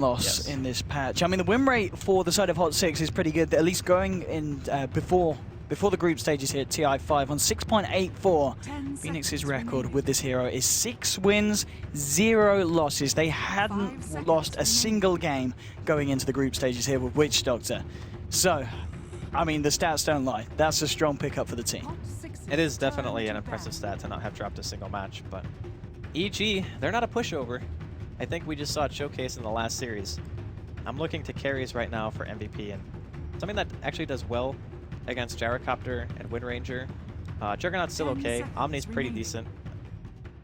loss in this patch. I mean, the win rate for the side of Hot 6 is pretty good, at least going in before the group stages here at TI5 on 6.84. Phoenix's record with this hero is 6 wins, 0 losses. They hadn't lost a single game going into the group stages here with Witch Doctor. So, I mean, the stats don't lie. That's a strong pickup for the team. It is definitely an impressive stat to not have dropped a single match, but EG, they're not a pushover. I think we just saw it showcase in the last series. I'm looking to carries right now for MVP, and something that actually does well against Gyrocopter and Wind Ranger. Juggernaut's still okay. Omni's pretty decent.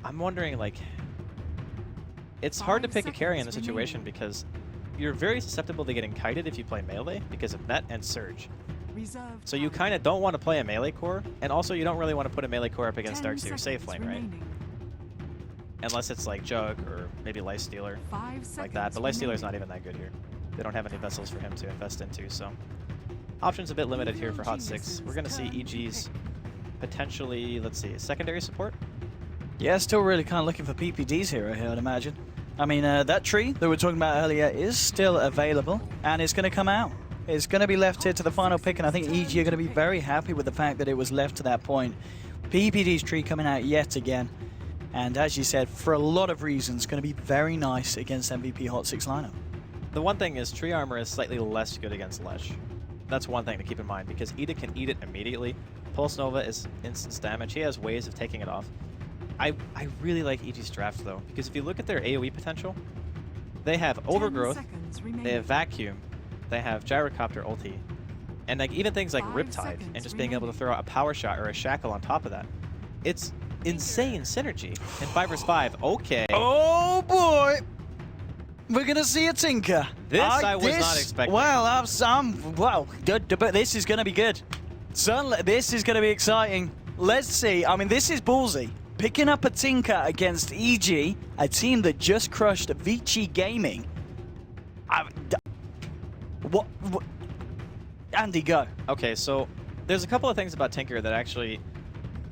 I'm wondering, like, it's hard to pick a carry in this situation because you're very susceptible to getting kited if you play melee because of Net and Surge. So you kind of don't want to play a melee core, and also you don't really want to put a melee core up against Darkseer safe lane, right? Unless it's like Jug or maybe Lifestealer, like that. But Lifestealer's not even that good here. They don't have any vessels for him to invest into, so options a bit limited here for Hot 6. We're going to see EG's potentially, let's see, secondary support? Yeah, still really kind of looking for PPD's hero here, I'd imagine. I mean, that tree that we were talking about earlier is still available, and it's going to come out. It's going to be left here to the final pick, and I think EG are going to be very happy with the fact that it was left to that point. PPD's tree coming out yet again. And as you said, for a lot of reasons, going to be very nice against MVP Hot 6 lineup. The one thing is tree armor is slightly less good against Lesh. That's one thing to keep in mind, because Ida can eat it immediately. Pulse Nova is instant damage. He has ways of taking it off. I really like EG's draft, though, because if you look at their AoE potential, they have Overgrowth, they have Vacuum, they have Gyrocopter ulti, and like even things like Riptide, and just being able to throw out a Power Shot or a Shackle on top of that. It's insane synergy. In 5 vs 5, okay. Oh boy! We're gonna see a Tinker. This I was not expecting. Well, wow, but this is gonna be good. Certainly, this is gonna be exciting. Let's see. I mean, this is ballsy. Picking up a Tinker against EG, a team that just crushed Vici Gaming. What? Andy, go. Okay, so there's a couple of things about Tinker that actually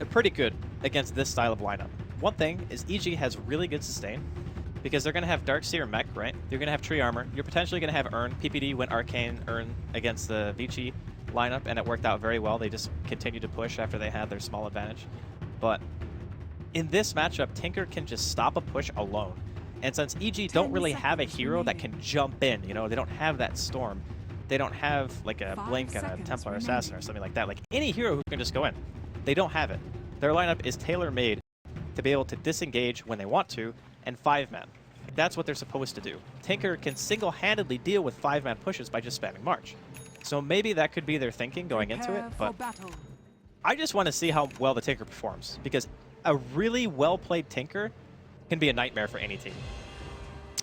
are pretty good against this style of lineup. One thing is EG has really good sustain because they're going to have Darkseer mech, right? You're going to have tree armor. You're potentially going to have Urn. PPD went Arcane Urn against the Vici lineup, and it worked out very well. They just continued to push after they had their small advantage. But in this matchup, Tinker can just stop a push alone. And since EG don't really have a hero that can jump in, you know, they don't have that Storm. They don't have like a Blink and a Templar Assassin or something like that. Like any hero who can just go in. They don't have it. Their lineup is tailor-made to be able to disengage when they want to, and 5-man. That's what they're supposed to do. Tinker can single-handedly deal with 5-man pushes by just spamming March. So maybe that could be their thinking going into it, but I just want to see how well the Tinker performs, because a really well-played Tinker can be a nightmare for any team.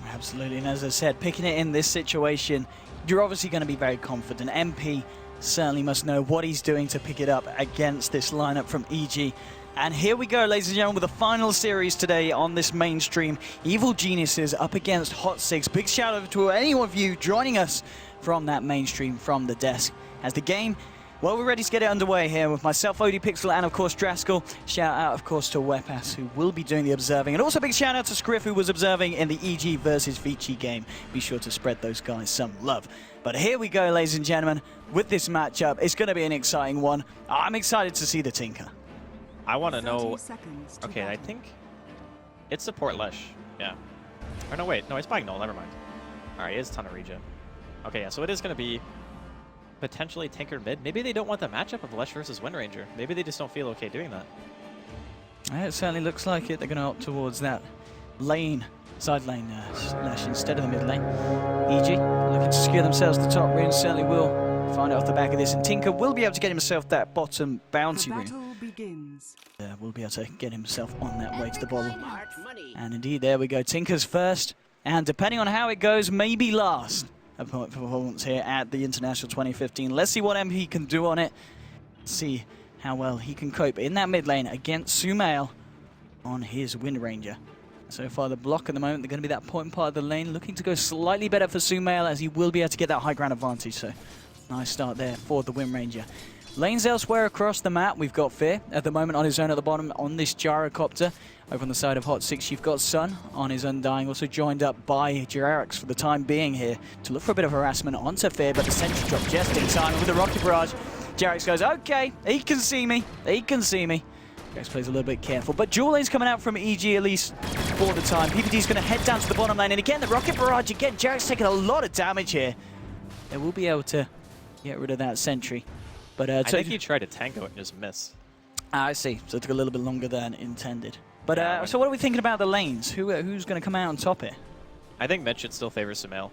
Absolutely, and as I said, picking it in this situation, you're obviously going to be very confident. MP certainly must know what he's doing to pick it up against this lineup from EG. And here we go, ladies and gentlemen, with the final series today on this mainstream. Evil Geniuses up against Hot 6. Big shout out to any of you joining us from that mainstream, from the desk. As the game, well, we're ready to get it underway here with myself, ODPixel, and of course Draskell. Shout out, of course, to Wepas, who will be doing the observing. And also big shout out to Scriff, who was observing in the EG versus Vici game. Be sure to spread those guys some love. But here we go, ladies and gentlemen, with this matchup. It's going to be an exciting one. I'm excited to see the Tinker. I want to know... Okay, I think it's support Lesh. Yeah. Or no, wait. No, it's buying Null. Never mind. All right, it is a ton of regen. Okay, yeah, so it is going to be potentially Tinker mid. Maybe they don't want the matchup of Lesh versus Wind Ranger. Maybe they just don't feel okay doing that. Yeah, it certainly looks like it. They're going to opt towards that lane, side lane Lesh instead of the mid lane. EG looking to secure themselves the top rune. Certainly will find it off the back of this. And Tinker will be able to get himself that bottom bounty rune. Will be able to get himself on that way to the bottle. And indeed, there we go. Tinker's first. And depending on how it goes, maybe last performance here at the International 2015. Let's see what MP can do on it. See how well he can cope in that mid lane against Sumail on his Wind Ranger. So far, the block at the moment, they're going to be that point part of the lane. Looking to go slightly better for Sumail, as he will be able to get that high ground advantage. So nice start there for the Wind Ranger. Lanes elsewhere across the map. We've got Fear at the moment on his own at the bottom on this gyrocopter. Over on the side of Hot 6, you've got Sun on his Undying, also joined up by Jerax for the time being here to look for a bit of harassment onto Fear, but the sentry drop just in time with the rocket barrage. Jerax goes, okay, he can see me, he can see me. Jerax plays a little bit careful, but dual lane's coming out from EG at least for the time. PPD's going to head down to the bottom lane, and again, the rocket barrage again. Jerax taking a lot of damage here. They will be able to get rid of that sentry. But I think he tried to tango it and just miss. I see. So it took a little bit longer than intended. But so what are we thinking about the lanes? Who's going to come out on top here? I think mid should still favor Sumail.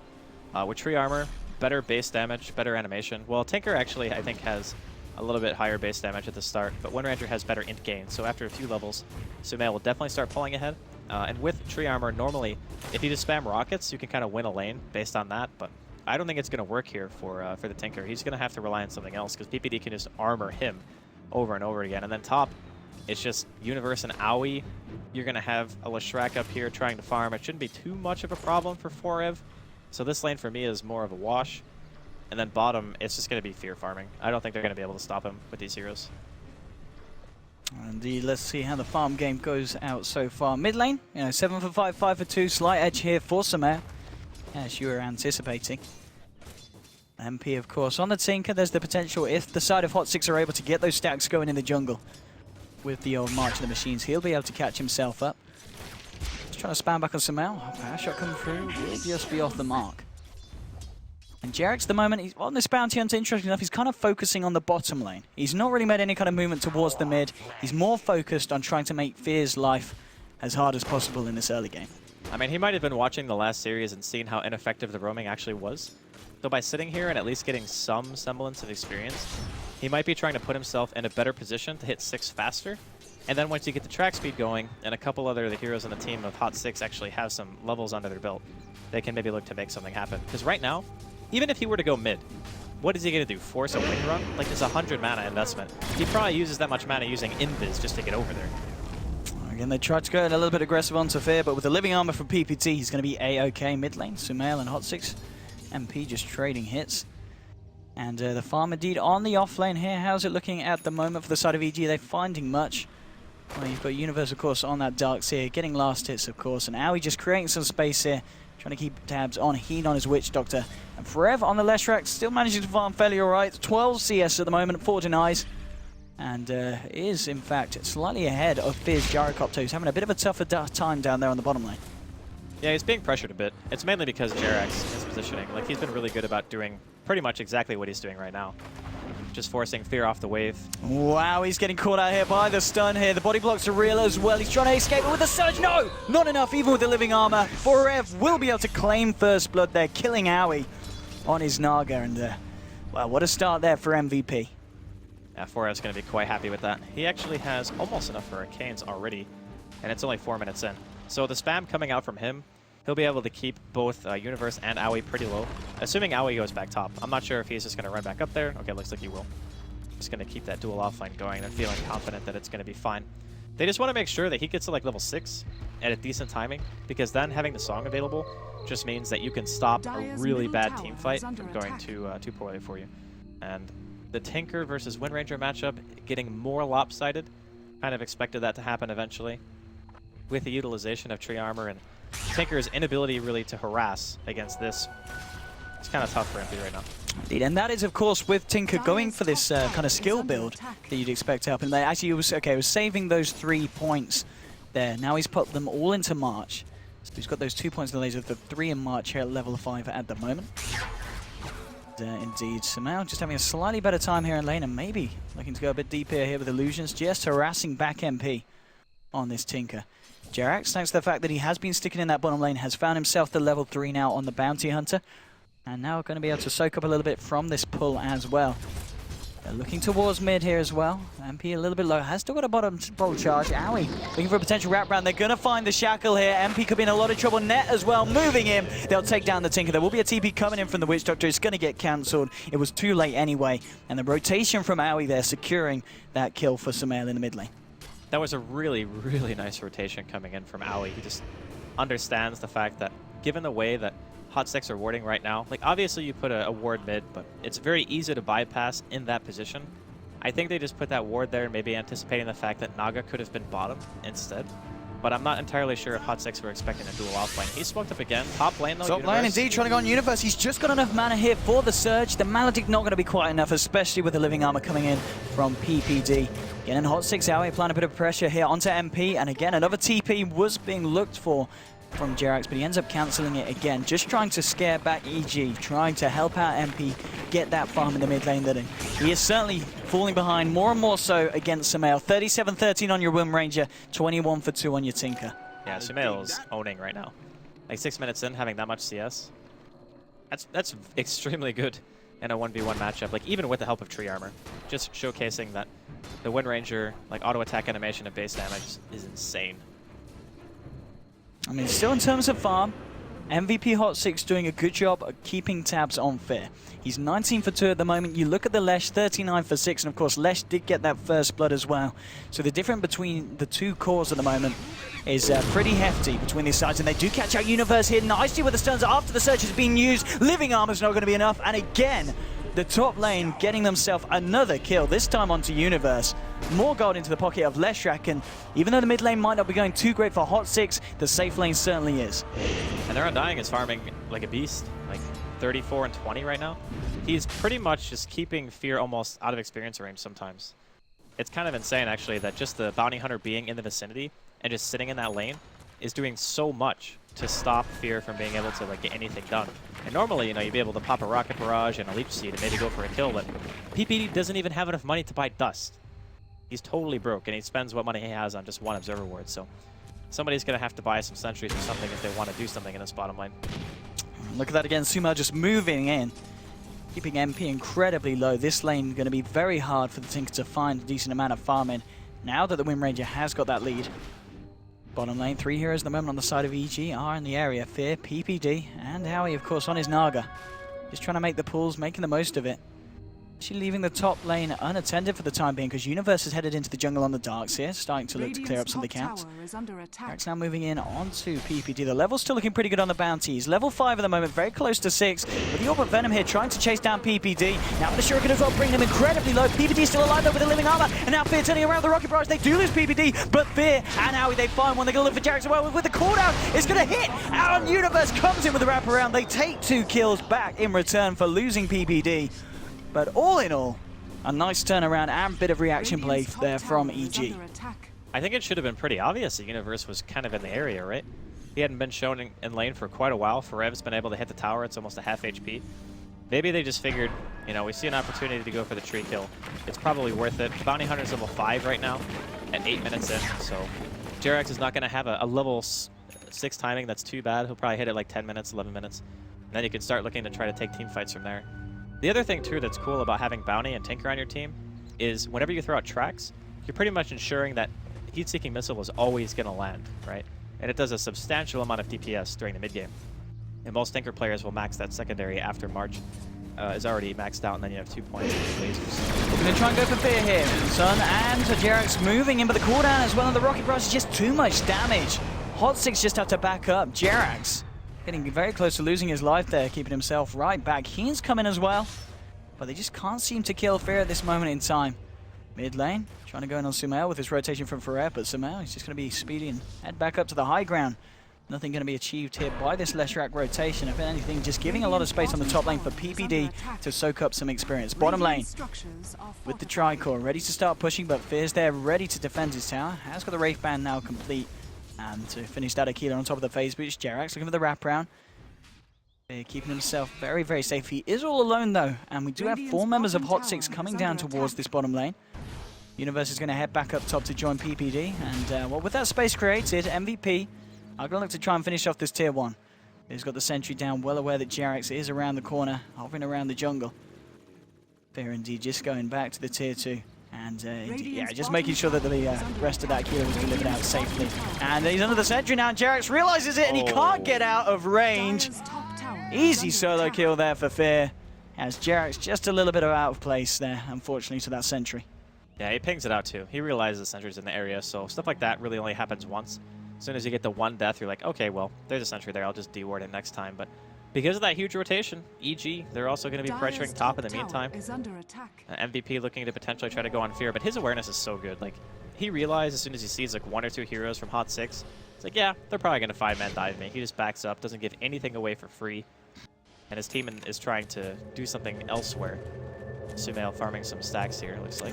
With tree armor, better base damage, better animation. Well, Tinker actually, I think, has a little bit higher base damage at the start, but Wind Ranger has better int gain. So after a few levels, Sumail will definitely start pulling ahead. And with tree armor, normally, if you just spam rockets, you can kind of win a lane based on that. But I don't think it's going to work here for the Tinker. He's going to have to rely on something else because PPD can just armor him over and over again. And then top, it's just Universe and Aoi. You're going to have a Leshrac up here trying to farm. It shouldn't be too much of a problem for Forev. So this lane for me is more of a wash. And then bottom, it's just going to be Fear farming. I don't think they're going to be able to stop him with these heroes. Indeed, let's see how the farm game goes out so far. Mid lane, 7 for 5, 5 for 2. Slight edge here for Sumail, as you were anticipating. MP, of course, on the Tinker. There's the potential, if the side of Hot 6 are able to get those stacks going in the jungle with the old March of the Machines, he'll be able to catch himself up. Just trying to spam back on Sumail. Power shot coming through, will just be off the mark. And Jerax, at the moment, he's on this bounty hunter, interesting enough, he's kind of focusing on the bottom lane. He's not really made any kind of movement towards the mid. He's more focused on trying to make Fear's life as hard as possible in this early game. I mean, he might have been watching the last series and seen how ineffective the roaming actually was. So by sitting here and at least getting some semblance of experience, he might be trying to put himself in a better position to hit 6 faster. And then once you get the track speed going, and a couple other of the heroes on the team of Hot 6 actually have some levels under their belt, they can maybe look to make something happen. Because right now, even if he were to go mid, what is he going to do? Force a wing run? Like, there's 100 mana investment. He probably uses that much mana using Invis just to get over there. Again, they tried to go a little bit aggressive onto Fear, but with the living armor from PPT, he's going to be A-OK mid lane. Sumail and Hot 6. MP just trading hits. And the farm indeed on the off lane here. How's it looking at the moment for the side of EG? Are they finding much? Well, you've got Universe, of course, on that Dark Seer, getting last hits, of course. And Aoi just creating some space here, trying to keep tabs on Heen on his Witch Doctor. And Forev on the Leshrac, still managing to farm fairly alright. 12 CS at the moment, 4 denies. And is, in fact, slightly ahead of Fear's Gyrocopter, who's having a bit of a tougher time down there on the bottom lane. Yeah, he's being pressured a bit. It's mainly because Jerax, his positioning. Like, he's been really good about doing pretty much exactly what he's doing right now. Just forcing Fear off the wave. Wow, he's getting caught out here by the stun here. The body blocks are real as well. He's trying to escape it with the surge. No! Not enough, even with the living armor. Forev will be able to claim first blood there, killing Aoi on his Naga. And, well, what a start there for MVP. Yeah, Forev's going to be quite happy with that. He actually has almost enough for Arcanes already, and it's only 4 minutes in. So the spam coming out from him, he'll be able to keep both Universe and Aoi pretty low, assuming Aoi goes back top. I'm not sure if he's just going to run back up there. Okay, looks like he will. Just going to keep that dual offline going and feeling confident that it's going to be fine. They just want to make sure that he gets to like level 6 at a decent timing, because then having the song available just means that you can stop a really bad team fight from going too poorly for you. And the Tinker versus Wind Ranger matchup getting more lopsided. Kind of expected that to happen eventually, with the utilization of tree armor and Tinker's inability really to harass against this. It's kind of tough for MP right now. Indeed, and that is, of course, with Tinker going for this kind of skill build that you'd expect to happen. Actually, he was saving those 3 points there. Now he's put them all into March. So he's got those 2 points in the laser, the 3 in March here at level 5 at the moment. Indeed, Sumail just having a slightly better time here in lane, and maybe looking to go a bit deeper here with Illusions, just harassing back MP on this Tinker. Jerax, thanks to the fact that he has been sticking in that bottom lane, has found himself the level 3 now on the Bounty Hunter. And now going to be able to soak up a little bit from this pull as well. They're looking towards mid here as well. MP a little bit low, has still got a bottom bolt charge. Aoi looking for a potential wraparound. They're going to find the Shackle here. MP could be in a lot of trouble. Net as well, moving him. They'll take down the Tinker. There will be a TP coming in from the Witch Doctor. It's going to get cancelled. It was too late anyway. And the rotation from Aoi there, securing that kill for Sumail in the mid lane. That was a really, really nice rotation coming in from Aoi. He just understands the fact that given the way that Hot 6 are warding right now, like obviously you put a ward mid, but it's very easy to bypass in that position I think they just put that ward there, maybe anticipating the fact that Naga could have been bottom instead. But I'm not entirely sure if Hot 6 were expecting a dual off lane. He's smoked up again. Top lane though, Top lane indeed, trying to go on Universe. He's just got enough mana here for the Surge. The Maledict not going to be quite enough, especially with the Living Armor coming in from PPD. Getting Hot 6 out, applying a bit of pressure here onto MP. And again, another TP was being looked for from Jerax, but he ends up cancelling it again. Just trying to scare back EG, trying to help out MP get that farm in the mid lane that he is certainly falling behind more and more so against Sumail. 37-13 on your Wind Ranger, 21 for 2 on your Tinker. Yeah, Sumail's owning right now. Like 6 minutes in, having that much CS. That's extremely good in a 1v1 matchup, like even with the help of tree armor. Just showcasing that the Wind Ranger, like auto attack animation and base damage is insane. I mean, still in terms of farm, MVP Hot 6 doing a good job of keeping tabs on Fear. He's 19 for 2 at the moment. You look at the Lesh, 39 for 6, and of course Lesh did get that first blood as well. So the difference between the two cores at the moment is pretty hefty between these sides, and they do catch out Universe here nicely with the stuns after the Surge has been used. Living Armor's not going to be enough, and again, the top lane getting themselves another kill, this time onto Universe. More gold into the pocket of Leshrac, and even though the mid lane might not be going too great for Hot 6, the safe lane certainly is. And their Undying is farming like a beast, like 34 and 20 right now. He's pretty much just keeping Fear almost out of experience range sometimes. It's kind of insane actually that just the Bounty Hunter being in the vicinity and just sitting in that lane is doing so much to stop Fear from being able to like get anything done. And normally, you know, you'd be able to pop a Rocket Barrage and a Leech Seed and maybe go for a kill, but PPD doesn't even have enough money to buy Dust. He's totally broke, and he spends what money he has on just one Observer Ward, so somebody's going to have to buy some Sentries or something if they want to do something in this bottom lane. Look at that again, Sumail just moving in, keeping MP incredibly low. This lane going to be very hard for the Tinker to find a decent amount of farming now that the Wind Ranger has got that lead. Bottom lane, 3 heroes at the moment on the side of EG are in the area. Fear, PPD, and Howie, of course, on his Naga. Just trying to make the pulls, making the most of it. Actually leaving the top lane unattended for the time being, because Universe has headed into the jungle on the darks here, starting to look to clear up some of the camps. Jerax now moving in onto PPD. The level's still looking pretty good on the bounties. Level 5 at the moment, very close to 6. With the Orb of Venom here, trying to chase down PPD. Now with the Shuriken as well, bringing them incredibly low. PPD still alive though with the Living Armor, and now Fear turning around the Rocket Barrage. They do lose PPD, but Fear and Howie, they find one. They're going to look for Jerax as well with the cooldown. It's going to hit out on Universe, comes in with the wraparound. They take 2 kills back in return for losing PPD. But all in all, a nice turnaround and bit of reaction play there from EG. I think it should have been pretty obvious that Universe was kind of in the area, right? He hadn't been shown in lane for quite a while. Ferev's been able to hit the tower. It's almost a half HP. Maybe they just figured, you know, we see an opportunity to go for the tree kill. It's probably worth it. Bounty Hunter's level 5 right now at 8 minutes in, so Jerax is not going to have a level 6 timing. That's too bad. He'll probably hit it like 10 minutes, 11 minutes. And then you can start looking to try to take team fights from there. The other thing, too, that's cool about having Bounty and Tinker on your team is whenever you throw out tracks, you're pretty much ensuring that Heat-Seeking Missile is always going to land, right? And it does a substantial amount of DPS during the mid-game. And most Tinker players will max that secondary after March is already maxed out, and then you have 2 points of lasers. We're going to try and go for Fear here. Sun and Jerax moving in, but the cooldown as well, and the Rocket Barrage is just too much damage. Hot 6 just have to back up. Jerax getting very close to losing his life there, keeping himself right back. He's coming as well, but they just can't seem to kill Fear at this moment in time. Mid lane, trying to go in on Sumail with his rotation from Ferrer, but Sumail is just going to be speedy and head back up to the high ground. Nothing going to be achieved here by this Leshrac rotation. If anything, just giving a lot of space on the top lane for PPD to soak up some experience. Bottom lane with the Tricore, ready to start pushing, but Fear's there, ready to defend his tower. Has got the Wraith Band now complete. And to finish that, Aquila on top of the phase boost. Jerax looking for the wraparound. They're keeping himself very, very safe. He is all alone though, and we do have 4 members of Hot 6 coming down towards this bottom lane. Universe is going to head back up top to join PPD, and well, with that space created, MVP are going to look to try and finish off this tier 1. He's got the sentry down, well aware that Jerax is around the corner, hovering around the jungle. Fair indeed, just going back to the tier 2. And yeah, just making sure that the rest of that kill was delivered out safely. And he's under the sentry now, and Jerax realizes it, and he can't get out of range. Easy solo kill there for Fear, as Jerax just a little bit out of place there, unfortunately, to that sentry. Yeah, he pings it out too. He realizes the sentry's in the area, so stuff like that really only happens once. As soon as you get the 1 death, you're like, okay, well, there's a sentry there, I'll just deward it next time. But Because of that huge rotation, EG, they're also going to be pressuring top in the meantime. MVP looking to potentially try to go on Fear, but his awareness is so good. Like, he realized as soon as he sees like 1 or 2 heroes from Hot 6, it's like, yeah, they're probably going to 5-man dive me. He just backs up, doesn't give anything away for free, and his team is trying to do something elsewhere. Sumail farming some stacks here, looks like.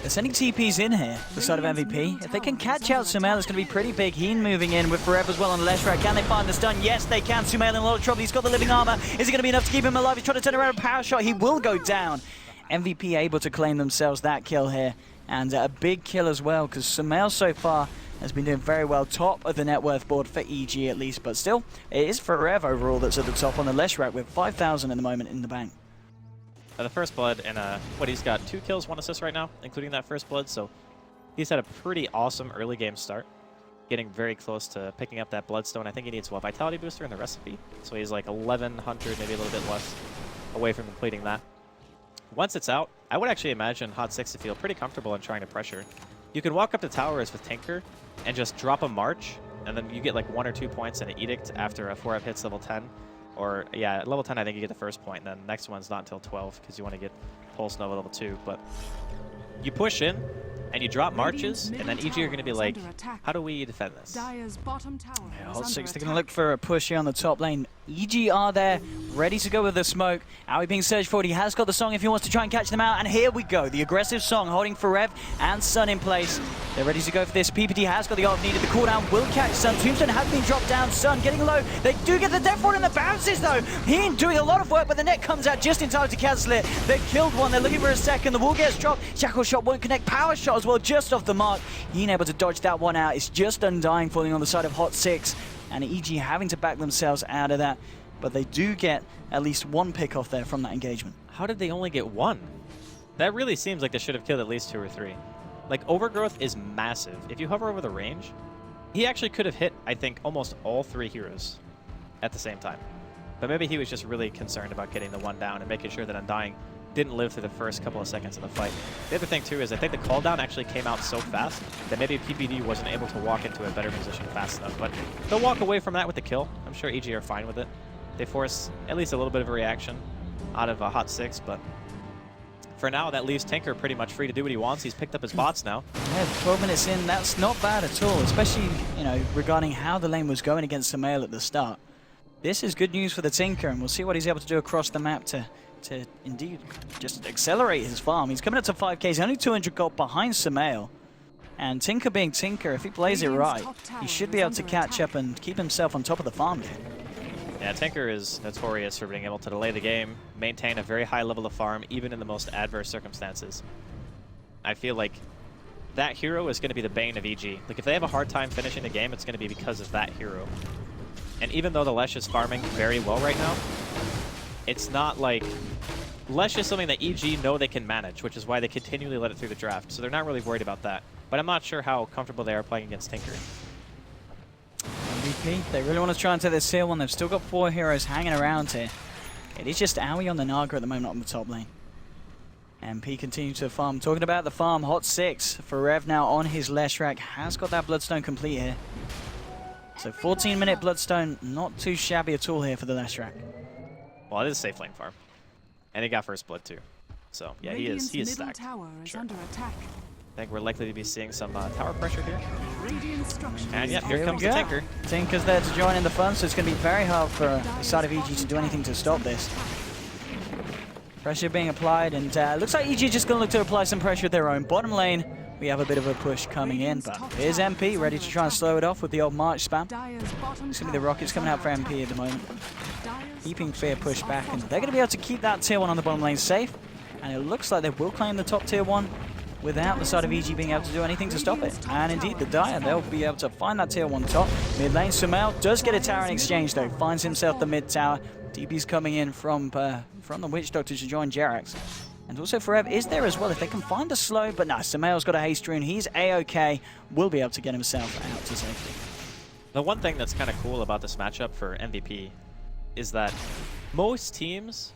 They're sending TPs in here, the side of MVP. If they can catch out Sumail, it's going to be pretty big. Heen moving in with Forever as well on the left rack. Can they find the stun? Yes, they can. Sumail in a lot of trouble. He's got the living armor. Is it going to be enough to keep him alive? He's trying to turn around a power shot. He will go down. MVP able to claim themselves that kill here. And a big kill as well, because Sumail so far has been doing very well. Top of the net worth board for EG at least. But still, it is Forever overall that's at the top on the left rack with 5,000 in the moment in the bank. The first blood, and what, he's got 2 kills, 1 assist right now, including that first blood, so he's had a pretty awesome early game start. Getting very close to picking up that bloodstone. I think he needs, what, vitality booster in the recipe? So he's like 1100, maybe a little bit less, away from completing that. Once it's out, I would actually imagine Hot 6 to feel pretty comfortable in trying to pressure. You can walk up to towers with Tinker and just drop a March, and then you get like 1 or 2 points and an Edict after a 4-up hits level 10. Or, yeah, at level 10, I think you get the first point, and then the next one's not until 12, because you want to get Pulse Nova level 2. But you push in, and you drop marches, and then EG are going to be like, how do we defend this? Hot 6, they're going to look for a push here on the top lane. EG are there, ready to go with the smoke. Aoi being searched for, he has got the song if he wants to try and catch them out, and here we go. The aggressive song holding Forev and Sun in place. They're ready to go for this. PPD has got the ult needed. The cooldown will catch Sun. Tombstone has been dropped down. Sun getting low. They do get the death ward and the bounces though. Heen doing a lot of work, but the net comes out just in time to cancel it. They killed one. They're looking for a second. The wall gets dropped. Shackle shot won't connect. Power shot as well, just off the mark. Heen able to dodge that one out. It's just Undying falling on the side of Hot 6, and EG having to back themselves out of that. But they do get at least 1 pick off there from that engagement. How did they only get 1? That really seems like they should have killed at least 2 or 3. Like, Overgrowth is massive. If you hover over the range, he actually could have hit, I think, almost all 3 heroes at the same time. But maybe he was just really concerned about getting the 1 down and making sure that Undying didn't live through the first couple of seconds of the fight. The other thing, too, is I think the cooldown actually came out so fast that maybe PPD wasn't able to walk into a better position fast enough. But they'll walk away from that with the kill. I'm sure EG are fine with it. They force at least a little bit of a reaction out of a Hot 6, but for now, that leaves Tinker pretty much free to do what he wants. He's picked up his bots now. Yeah, 12 minutes in, that's not bad at all, especially, you know, regarding how the lane was going against Sumail at the start. This is good news for the Tinker, and we'll see what he's able to do across the map to indeed just accelerate his farm. He's coming up to 5k, he's only 200 gold behind Sumail. And Tinker being Tinker, if he plays it right, he should be able to catch up and keep himself on top of the farm here. Yeah, Tinker is notorious for being able to delay the game, maintain a very high level of farm, even in the most adverse circumstances. I feel like that hero is going to be the bane of EG. Like, if they have a hard time finishing the game, it's going to be because of that hero. And even though the Lesh is farming very well right now, it's not like... Lesh is something that EG know they can manage, which is why they continually let it through the draft, so they're not really worried about that. But I'm not sure how comfortable they are playing against Tinker. MVP, they really want to try and take this tier 1. They've still got 4 heroes hanging around here. It is just Aoi on the Naga at the moment on the top lane. MP continues to farm. Talking about the farm, Hot 6 for Rev now on his Leshrac. Has got that Bloodstone complete here. So 14-minute Bloodstone, not too shabby at all here for the Leshrac. Well, it is a safe lane farm. And he got first blood too. So yeah, he is stacked. Sure. I think we're likely to be seeing some tower pressure here. And yeah, here comes the Tinker. Tinker's there to join in the fun, so it's going to be very hard for the side of EG to do anything to stop this. Pressure being applied, and looks like EG just going to look to apply some pressure at their own. Bottom lane, we have a bit of a push coming in, but here's MP ready to try and slow it off with the old March spam. It's going to be the rockets coming out for MP at the moment. Keeping Fear pushed back, and they're going to be able to keep that tier 1 on the bottom lane safe. And it looks like they will claim the top tier 1 without the side of EG being able to do anything to stop it. And indeed, the Dire, they'll be able to find that tier 1 top. Mid lane, Sumail does get a tower in exchange though, finds himself the mid tower. DP's coming in from the Witch Doctor to join Jerax. And also Forever is there as well if they can find a slow, but no, Sumail's got a haste rune, he's A-OK, will be able to get himself out to safety. The one thing that's kind of cool about this matchup for MVP is that most teams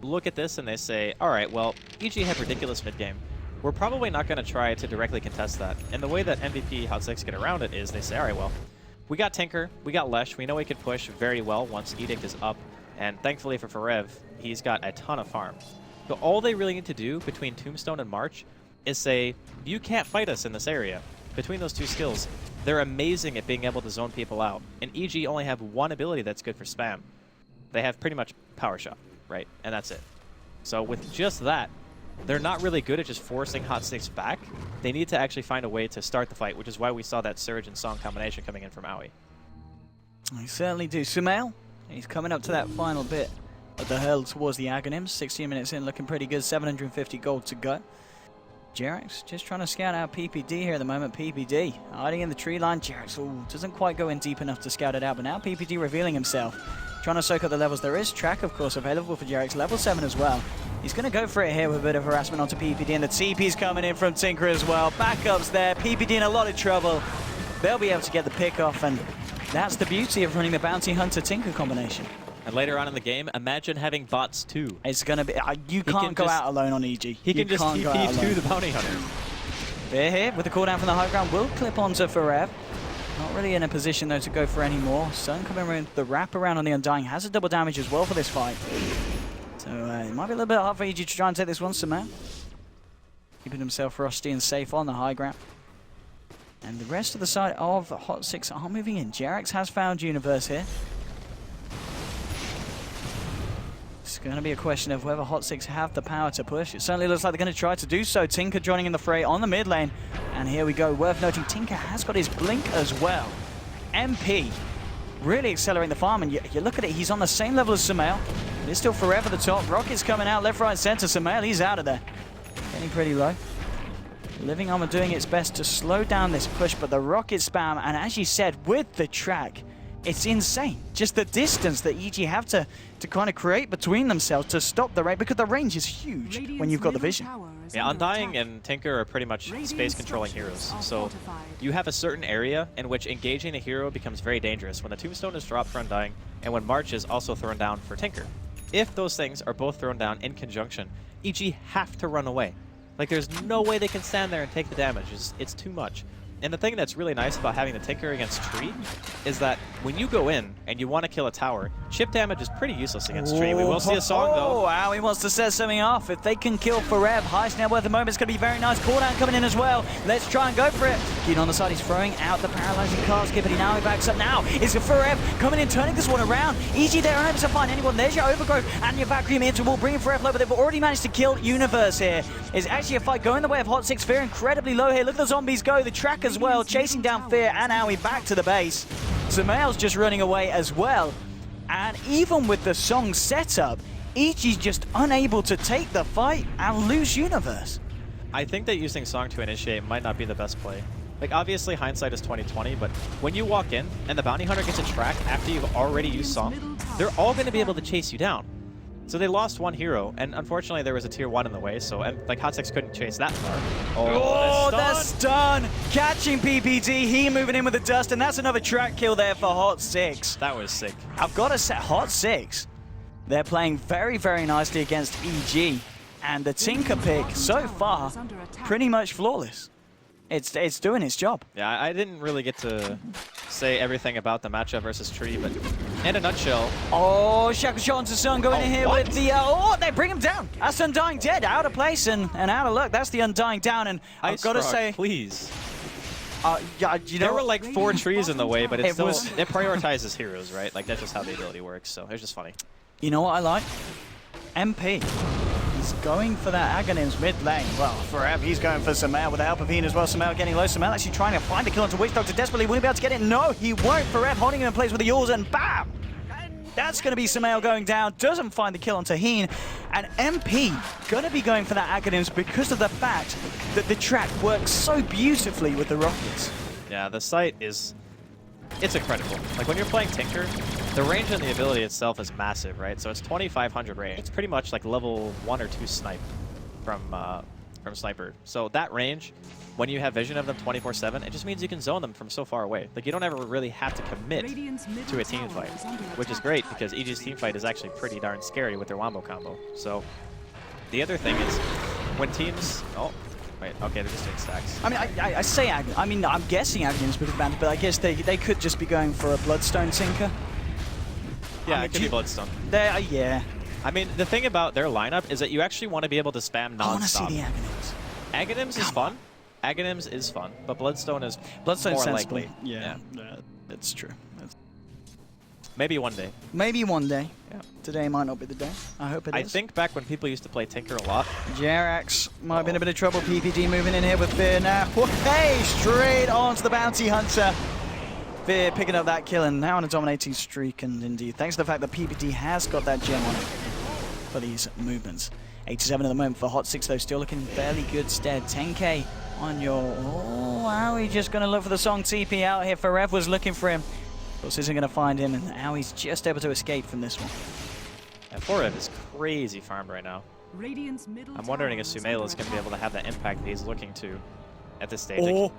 look at this and they say, alright, well, EG have ridiculous mid-game. We're probably not going to try to directly contest that. And the way that MVP Hot 6 get around it is they say, alright, well, we got Tinker, we got Lesh. We know he could push very well once Edict is up. And thankfully for Farev, he's got a ton of farm. So all they really need to do between Tombstone and March is say, you can't fight us in this area. Between those two skills, they're amazing at being able to zone people out. And EG only have one ability that's good for spam. They have pretty much Power Shot, right? And that's it. So with just that, they're not really good at just forcing Hot Six back. They need to actually find a way to start the fight, which is why we saw that Surge and Song combination coming in from Aoi. I certainly do. Sumail, he's coming up to that final bit of the hurdle towards the Aghanims. 16 minutes in, looking pretty good. 750 gold to go. Jerax just trying to scout out PPD here at the moment. PPD hiding in the tree line. Jerax doesn't quite go in deep enough to scout it out, but now PPD revealing himself. Trying to soak up the levels. There is track, of course, available for Jerax. Level 7 as well. He's going to go for it here with a bit of harassment onto PPD, and the TP's coming in from Tinker as well. Backups there. PPD in a lot of trouble. They'll be able to get the pick off, and that's the beauty of running the Bounty Hunter-Tinker combination. And later on in the game, imagine having bots too. It's going to be... you can't go out alone on EG. He can just TP to the Bounty Hunter. They're here with the cooldown from the high ground. Will clip onto Farev. Not really in a position, though, to go for any more. Sun coming with the wraparound on the Undying. Has a double damage as well for this fight. So it might be a little bit hard for EG to try and take this one, somehow. Keeping himself rusty and safe on the high ground. And the rest of the side of Hot Six are moving in. Jerax has found Universe here. It's going to be a question of whether Hot Six have the power to push. It certainly looks like they're going to try to do so. Tinker joining in the fray on the mid lane. And here we go. Worth noting, Tinker has got his blink as well. MP really accelerating the farm. And you look at it, he's on the same level as Sumail. It's still forever the top. Rockets coming out left, right, center. Sumail, he's out of there. Getting pretty low. Living Armor doing its best to slow down this push, but the rocket spam, and as you said, with the track, it's insane. Just the distance that EG have to kind of create between themselves to stop the range, because the range is huge when you've got the vision. Yeah, Undying and Tinker are pretty much space controlling heroes. So you have a certain area in which engaging a hero becomes very dangerous when the Tombstone is dropped for Undying and when March is also thrown down for Tinker. If those things are both thrown down in conjunction, EG have to run away. Like, there's no way they can stand there and take the damage. It's too much. And the thing that's really nice about having the Tinker against Tree is that when you go in and you want to kill a tower, chip damage is pretty useless against Tree. We will see a song, though. Oh, wow, he wants to set something off. If they can kill Farev, highest net worth at the moment, it's going to be very nice. Cooldown coming in as well. Let's try and go for it. Keen on the side, he's throwing out the paralyzing cast. Skippity now, he backs up now. Is it Farev coming in, turning this one around? EG there, unable to find anyone. There's your Overgrowth and your Vacuum interval, bringing Farev low, but they've already managed to kill Universe here. It's actually a fight going the way of Hot Six. Fear incredibly low here. Look at the zombies go. The track as well, chasing down Fear and Aoi back to the base. Sumail's just running away as well. And even with the song setup, EG's just unable to take the fight and lose Universe. I think that using Song to initiate might not be the best play. Like, obviously hindsight is 20/20, but when you walk in and the Bounty Hunter gets a track after you've already used Song, they're all going to be able to chase you down. So they lost one hero, and unfortunately there was a tier 1 in the way, so like Hot Six couldn't chase that far. Oh, the stun! Catching PPD, he moving in with the dust, and that's another track kill there for Hot Six. That was sick. I've got to say, Hot Six, they're playing very, very nicely against EG, and the Tinker pick so far, pretty much flawless. It's doing its job. Yeah, I didn't really get to say everything about the matchup versus Tree, but in a nutshell... Oh, Shackle Shot onto Sun going in here with the... oh, they bring him down. That's Undying dead, out of place and out of luck. That's the Undying down, and I've got to say... please. Yeah, you know, there were like 4 trees in the way, but it prioritizes heroes, right? Like, that's just how the ability works, so it's just funny. You know what I like? MP. He's going for that Aghanim's mid lane. Well, Farev, he's going for Sumail with the help of Heen as well. Sumail getting low. Sumail actually trying to find a kill onto Witch Doctor desperately. Will he be able to get it? No, he won't. Farev holding him in place with the Yaws, and bam! That's going to be Sumail going down. Doesn't find the kill onto Heen. And MP going to be going for that Aghanims because of the fact that the track works so beautifully with the Rockets. Yeah, the site is... it's incredible. Like, when you're playing Tinker, the range on the ability itself is massive, right? So it's 2,500 range. It's pretty much like level 1 or 2 snipe from Sniper. So that range, when you have vision of them 24/7, it just means you can zone them from so far away. Like, you don't ever really have to commit to a team fight, which is great because EG's team fight is actually pretty darn scary with their wombo combo. So the other thing is when teams... oh, Wait, okay, they're just doing stacks. I mean, I say I mean, I'm guessing Aghanim's because of Bounty, but I guess they could just be going for a Bloodstone Tinker. Yeah, I mean, it could be Bloodstone. Yeah. I mean, the thing about their lineup is that you actually want to be able to spam non-stop. I want to see the Aghanims. Aghanims is fun. Aghanims is fun, but Bloodstone is Bloodstone's more sensible. likely. Yeah, that's true. Maybe one day. Maybe one day. Yeah. Today might not be the day. I hope it is. I think back when people used to play Tinker a lot. Jerax might be in a bit of trouble. PPD moving in here with Fear now. Hey, straight onto the Bounty Hunter. Fear picking up that kill and now on a dominating streak, and indeed, thanks to the fact that PPD has got that gem on it for these movements. 87 at the moment for Hot 6 though, still looking fairly good stead. 10k on your... Oh, Aoi just going to look for the Song TP out here. Forev was looking for him. Of course, isn't going to find him, and Aoi's just able to escape from this one. And Forev is crazy farmed right now. I'm wondering if Sumail is going to be able to have that impact that he's looking to at this stage. Oh,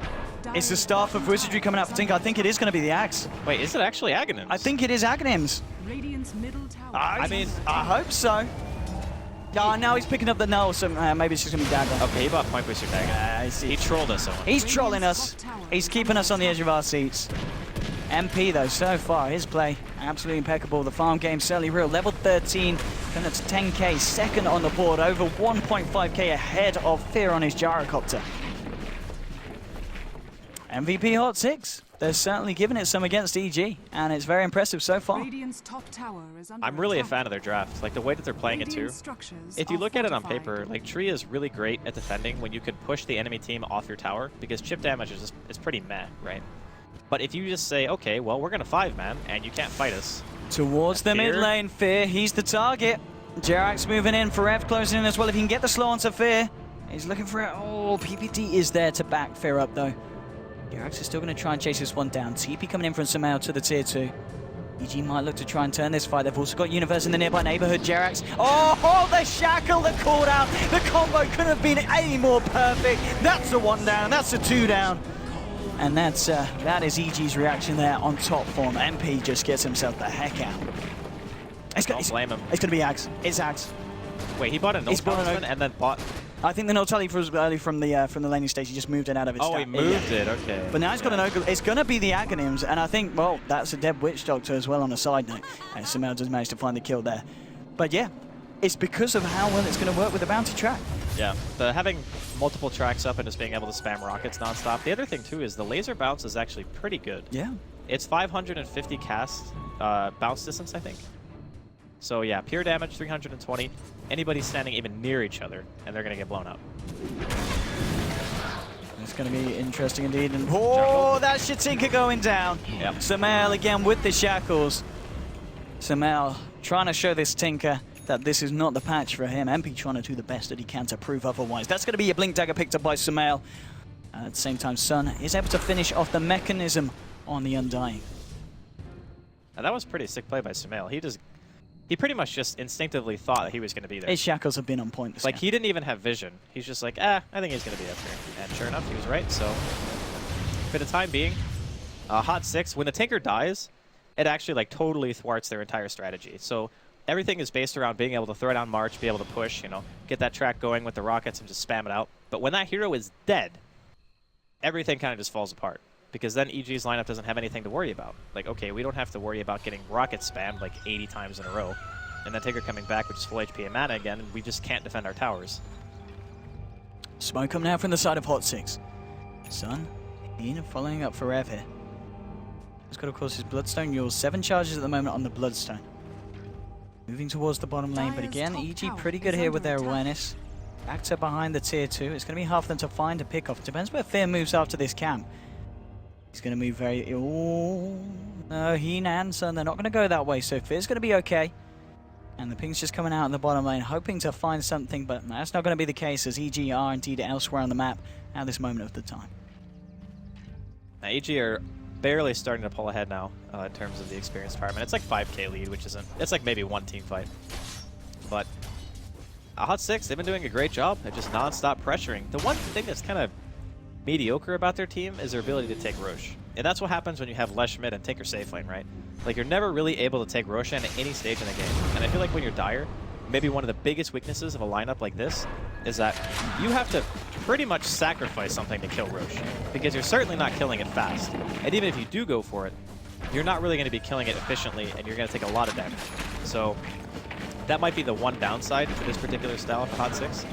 it's the Staff of Wizardry coming out for Tinker. I think it is going to be the Axe. Wait, is it actually Aghanims? I think it is Aghanims. I mean, I hope so. Oh, now he's picking up the null, so maybe it's just going to be Dagger. Okay, he bought Point Booster Dagger. He trolled us. He's trolling us. He's keeping us on the edge of our seats. MP, though, so far, his play absolutely impeccable. The farm game certainly real. Level 13, and that's 10k, second on the board, over 1.5k ahead of Fear on his Gyrocopter. MVP Hot 6. They're certainly giving it some against EG, and it's very impressive so far. I'm really a fan of their draft, like the way that they're playing it too. If you look at it on paper, like Tree is really great at defending when you can push the enemy team off your tower, because chip damage is pretty meh, right? But if you just say, okay, well, we're going to 5-man, and you can't fight us. Towards the mid lane, Fear, he's the target. Jerax moving in, Forev closing in as well. If he can get the slow onto Fear, he's looking for it. Oh, PPD is there to back Fear up, though. Jerax is still going to try and chase this one down. TP coming in from Sumail to the tier 2. EG might look to try and turn this fight. They've also got Universe in the nearby neighborhood. Jerax. Oh, the shackle, the call down. The combo couldn't have been any more perfect. That's a 1 down. That's a 2 down. And that is EG's reaction there on top form. MP just gets himself the heck out. Don't blame him. It's going to be Axe. It's Axe. Wait, he bought a null talisman and then bought... I think the null tally was early from the laning stage. He just moved it out of his he moved it, okay. But now he's got an Ogre. It's going to be the Aghanims, and I think, well, that's a dead Witch Doctor as well on a side note. And Sumail does manage to find the kill there. But yeah, it's because of how well it's going to work with the bounty track. Yeah, having multiple tracks up and just being able to spam rockets nonstop. The other thing too is the laser bounce is actually pretty good. Yeah. It's 550 cast bounce distance, I think. So yeah, pure damage 320. Anybody standing even near each other, and they're going to get blown up. It's going to be interesting indeed. And oh, that Shatinka going down. Yep. Sumail again with the shackles. Sumail trying to show this Tinker that this is not the patch for him. MP trying to do the best that he can to prove otherwise. That's going to be a Blink Dagger picked up by Sumail. At the same time, Sun is able to finish off the mechanism on the Undying. Now, that was pretty sick play by Sumail. He pretty much just instinctively thought that he was going to be there. His shackles have been on point. Like, he didn't even have vision. He's just like, I think he's going to be up here. And sure enough, he was right. So, for the time being, Hot 6, when the Tinker dies, it actually, like, totally thwarts their entire strategy. So, everything is based around being able to throw down March, be able to push, you know, get that track going with the rockets and just spam it out. But when that hero is dead, everything kind of just falls apart. Because then EG's lineup doesn't have anything to worry about. Like, okay, we don't have to worry about getting rocket spammed like 80 times in a row. And then Tinker coming back, which is full HP and mana again, and we just can't defend our towers. Smoke coming out from the side of Hot 6. Sun, Ian following up Forev here. He's got, of course, his Bloodstone Yules. 7 charges at the moment on the Bloodstone. Moving towards the bottom lane, but again, EG pretty good here with their awareness. Back to behind the tier 2. It's going to be hard for them to find a pick-off. Depends where Fear moves after this camp. He's going to move very... Oh, no, Heen and Sun, they're not going to go that way, so Fear's going to be okay. And the ping's just coming out in the bottom lane, hoping to find something, but that's not going to be the case, as EG are indeed elsewhere on the map at this moment of the time. Now, EG are barely starting to pull ahead now in terms of the experience department. It's like 5k lead, which isn't... It's like maybe one team fight. But Hot 6, they've been doing a great job at just non-stop pressuring. The one thing that's kind of mediocre about their team is their ability to take Roche. And that's what happens when you have Lesh mid and Tinker safe lane, right? Like, you're never really able to take Roshan at any stage in the game. And I feel like when you're Dire, maybe one of the biggest weaknesses of a lineup like this is that you have to pretty much sacrifice something to kill Roche, because you're certainly not killing it fast. And even if you do go for it, you're not really going to be killing it efficiently, and you're going to take a lot of damage. So that might be the one downside for this particular style for Hot 6.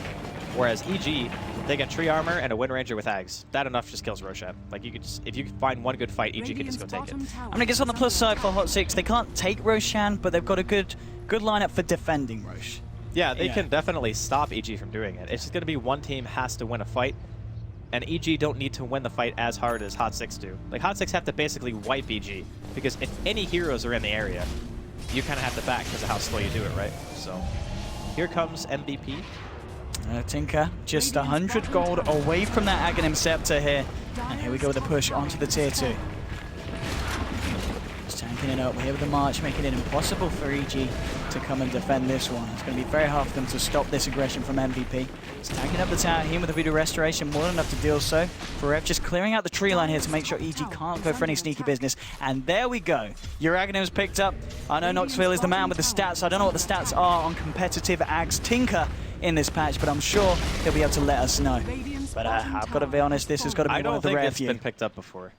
Whereas EG, they get tree armor and a Wind Ranger with Ags. That enough just kills Roshan. Like, you could just, if you could find one good fight, EG can just go take it. I mean, I guess on the plus side for Hot 6, they can't take Roshan, but they've got a good lineup for defending Roche. Yeah, they can definitely stop EG from doing it. It's just going to be one team has to win a fight, and EG don't need to win the fight as hard as Hot 6 do. Like, Hot 6 have to basically wipe EG, because if any heroes are in the area, you kind of have to back because of how slow you do it, right? So, here comes MVP. Tinker, just 100 gold away from that Aghanim Scepter here. And here we go with the push onto the tier 2. Just tanking it up here with the march, making it impossible for EG to come and defend this one. It's going to be very hard for them to stop this aggression from MVP. He's tanking up the tower here with the Voodoo Restoration, more than enough to deal so. Farev just clearing out the tree line here to make sure EG can't go for any sneaky business. And there we go. Your Aghanim's picked up. I know Knoxville is the man with the stats. I don't know what the stats are on competitive Ags Tinker in this patch, but I'm sure he'll be able to let us know. But I've got to be honest, this has got to be one of the rare few. I don't think it's been picked up before.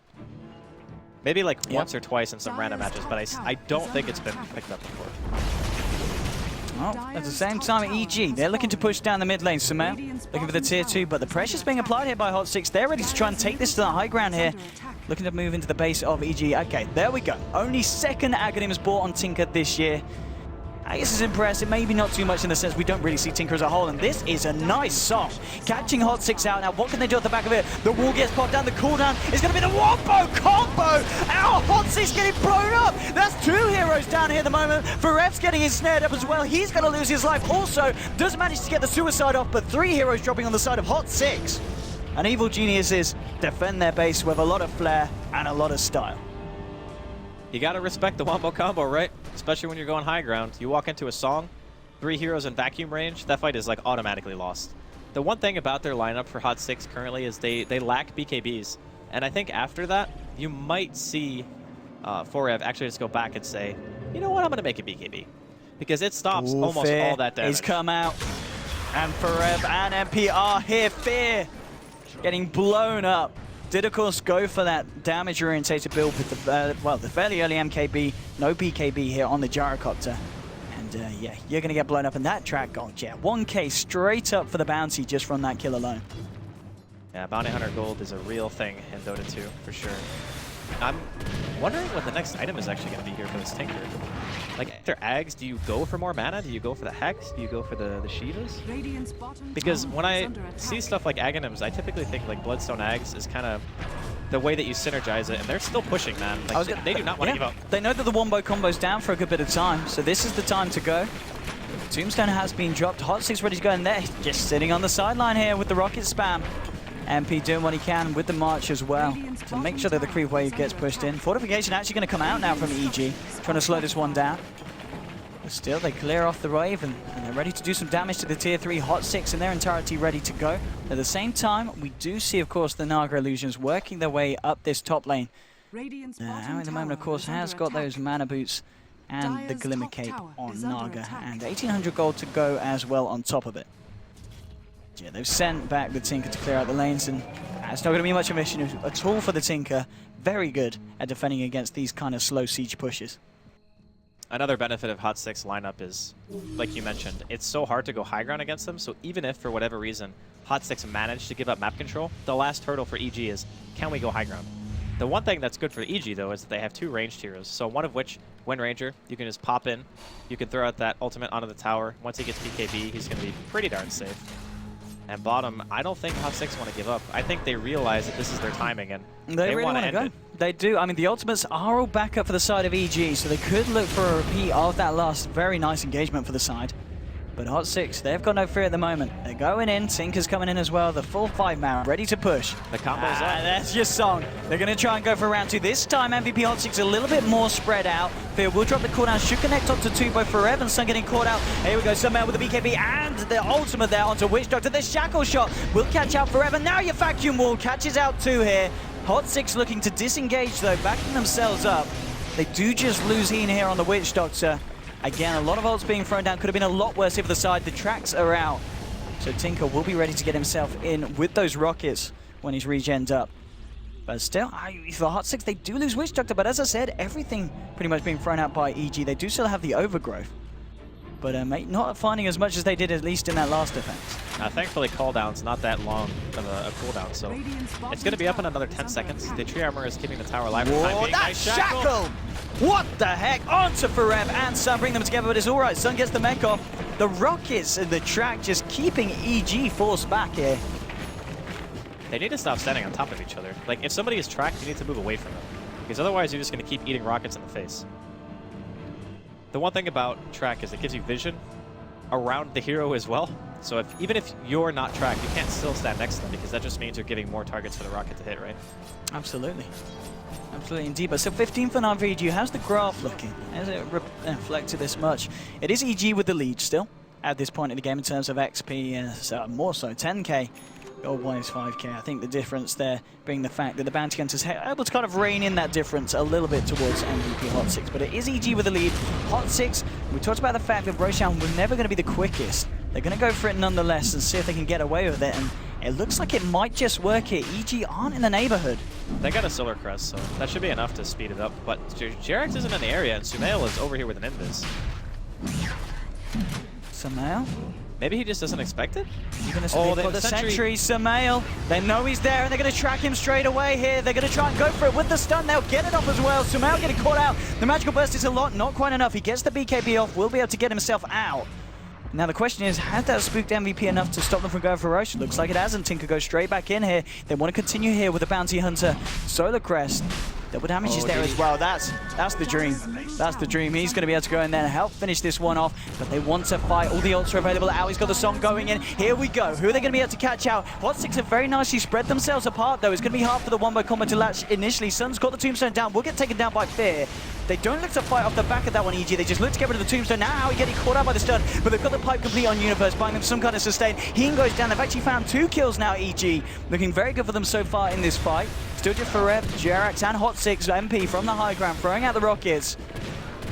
Maybe like once or twice in some random matches, but I don't think it's been picked up before. Well, at the same time, EG, they're looking to push down the mid lane. Sumer looking for the tier 2, but the pressure's being applied here by Hot 6. They're ready to try and take this to the high ground here. Looking to move into the base of EG. Okay, there we go. Only second Aghanim's bought on Tinker this year. I guess it's impressive, maybe not too much in the sense we don't really see Tinker as a whole, and this is a nice song. Catching Hot 6 out. Now, what can they do at the back of it? The wall gets popped down, the cooldown is going to be the Wombo combo! Ow, Hot 6 getting blown up! That's 2 heroes down here at the moment. Farev's getting ensnared up as well. He's going to lose his life also. Does manage to get the suicide off, but 3 heroes dropping on the side of Hot 6. And Evil Geniuses defend their base with a lot of flair and a lot of style. You gotta respect the Wombo combo, right? Especially when you're going high ground. You walk into a song, 3 heroes in vacuum range, that fight is like automatically lost. The one thing about their lineup for Hot 6 currently is they lack BKBs. And I think after that, you might see Forev actually just go back and say, you know what, I'm gonna make a BKB. Because it stops almost all that damage. He's come out, and Forev and MP are here. Fear getting blown up. Did, of course, go for that damage-orientated build with the, the fairly early MKB, no BKB here on the Gyrocopter. And, yeah, you're going to get blown up in that track gold, yeah. 1K straight up for the bounty just from that kill alone. Yeah, bounty hunter gold is a real thing in Dota 2, for sure. I'm wondering what the next item is actually going to be here for this Tinker. Like, after Ags, do you go for more mana? Do you go for the Hex? Do you go for the Shivas? Because when I see stuff like Aghanims, I typically think like Bloodstone Ags is kind of the way that you synergize it, and they're still pushing, man. Like, they do not want to give up. They know that the Wombo combo's down for a good bit of time, so this is the time to go. Tombstone has been dropped. Hot 6 ready to go in there. Just sitting on the sideline here with the rocket spam. MP doing what he can with the march as well to make sure that the creep wave gets pushed in. Fortification actually going to come out now from EG, trying to slow this one down. But still, they clear off the wave and they're ready to do some damage to the tier 3 Hot 6 in their entirety, ready to go. At the same time, we do see, of course, the Naga Illusions working their way up this top lane. Now, at the moment, of course, has got those mana boots and the Glimmer Cape on Naga, and 1800 gold to go as well on top of it. Yeah, they've sent back the Tinker to clear out the lanes, and it's not going to be much of an issue at all for the Tinker. Very good at defending against these kind of slow siege pushes. Another benefit of Hot 6 lineup is, like you mentioned, it's so hard to go high ground against them, so even if, for whatever reason, Hot 6 managed to give up map control, the last hurdle for EG is, can we go high ground? The one thing that's good for EG, though, is that they have 2 ranged heroes, so one of which, Wind Ranger, you can just pop in, you can throw out that ultimate onto the tower. Once he gets BKB, he's going to be pretty darn safe. And bottom, I don't think Hot 6 want to give up. I think they realize that this is their timing, and they really want to go. They do. I mean, the ultimates are all back up for the side of EG, so they could look for a repeat of that last very nice engagement for the side. But Hot 6, they've got no fear at the moment. They're going in. Tinker's coming in as well. The full 5-man, ready to push. The combo's up. That's your song. They're going to try and go for round 2. This time, MVP Hot 6 a little bit more spread out. Fear will drop the cooldown. Should connect onto 2 by Forever. And Sun getting caught out. Here we go. Sunmail with the BKB and the ultimate there onto Witch Doctor. The Shackle Shot will catch out Forever. Now your Vacuum Wall catches out 2 here. Hot 6 looking to disengage, though, backing themselves up. They do just lose Heen here on the Witch Doctor. Again, a lot of ults being thrown down. Could have been a lot worse if the side. The tracks are out. So Tinker will be ready to get himself in with those rockets when he's regened up. But still, for Hot 6, they do lose Witch Doctor, but as I said, everything pretty much being thrown out by EG. They do still have the overgrowth. But not finding as much as they did, at least in that last defense. Thankfully, cooldown's not that long of a cooldown, so it's going to be up in another 10 seconds. The tree armor is keeping the tower alive for the time being. Nice shackle! What the heck? Onto Forev and Sun, bring them together, but it's all right. Sun gets the mech off. The rockets and the track just keeping EG forced back here. They need to stop standing on top of each other. Like, if somebody is tracked, you need to move away from them. Because otherwise, you're just going to keep eating rockets in the face. The one thing about track is it gives you vision around the hero as well. So even if you're not tracked, you can't still stand next to them, because that just means you're giving more targets for the rocket to hit, right? Absolutely. Absolutely indeed. But so 15 for 9 for EG. How's the graph looking? Has it reflected this much? It is EG with the lead still at this point in the game in terms of XP, so more so 10k. Gold one is 5k. I think the difference there being the fact that the Bounty Hunters are able to kind of rein in that difference a little bit towards MVP Hot 6. But it is EG with the lead. Hot 6, we talked about the fact that Roshan was never going to be the quickest. They're going to go for it nonetheless and see if they can get away with it. And it looks like it might just work here. EG aren't in the neighborhood. They got a Solar Crest, so that should be enough to speed it up. But Jerax isn't in the area, and Sumail is over here with an Invis. Sumail? Maybe he just doesn't expect it? You're going to see the sentry, Sumail. They know he's there, and they're going to track him straight away here. They're going to try and go for it with the stun. They'll get it off as well. Sumail getting caught out. The magical burst is a lot, not quite enough. He gets the BKB off, will be able to get himself out. Now the question is, has that spooked MVP enough to stop them from going for Roche? Looks like it hasn't. Tinker goes straight back in here. They want to continue here with the Bounty Hunter. Solar Crest. Double damage is there as well. That's the dream. That's the dream. He's going to be able to go in there and help finish this one off. But they want to fight. All the ults are available. Aui's got the song going in. Here we go. Who are they going to be able to catch out? Hot 6 have very nicely spread themselves apart, though. It's going to be hard for the one-way combo to latch initially. Sun's got the tombstone down. Will get taken down by Fear. They don't look to fight off the back of that one, EG. They just look to get rid of the tombstone. Now Aui getting caught out by the stun, but they've got the pipe complete on Universe, buying them some kind of sustain. Heen goes down. They've actually found 2 kills now, EG. Looking very good for them so far in this fight. Still just Forev, Jerax, and Hot 6 MP from the high ground, throwing out the rockets.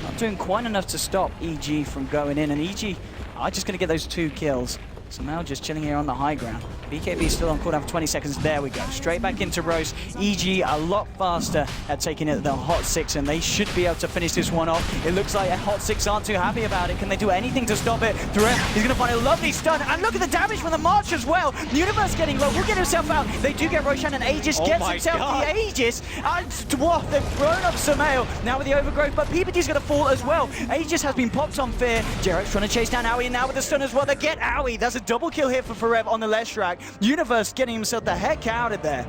Not doing quite enough to stop EG from going in, and EG are just going to get those 2 kills. So now just chilling here on the high ground. BKB still on cooldown for 20 seconds. There we go. Straight back into Rose. EG a lot faster at taking it than Hot 6, and they should be able to finish this one off. It looks like Hot 6 aren't too happy about it. Can they do anything to stop it? Threat, he's going to find a lovely stun. And look at the damage from the March as well. The Universe getting low. Will get himself out. They do get Roshan, and Aegis gets himself the Aegis. And what? They've thrown up Sumail now with the overgrowth, but PPG's going to fall as well. Aegis has been popped on Fear. Jerax trying to chase down Aui, and now with the stun as well. They get Aui. That's a double kill here for Forev on the left track. Universe getting himself the heck out of there.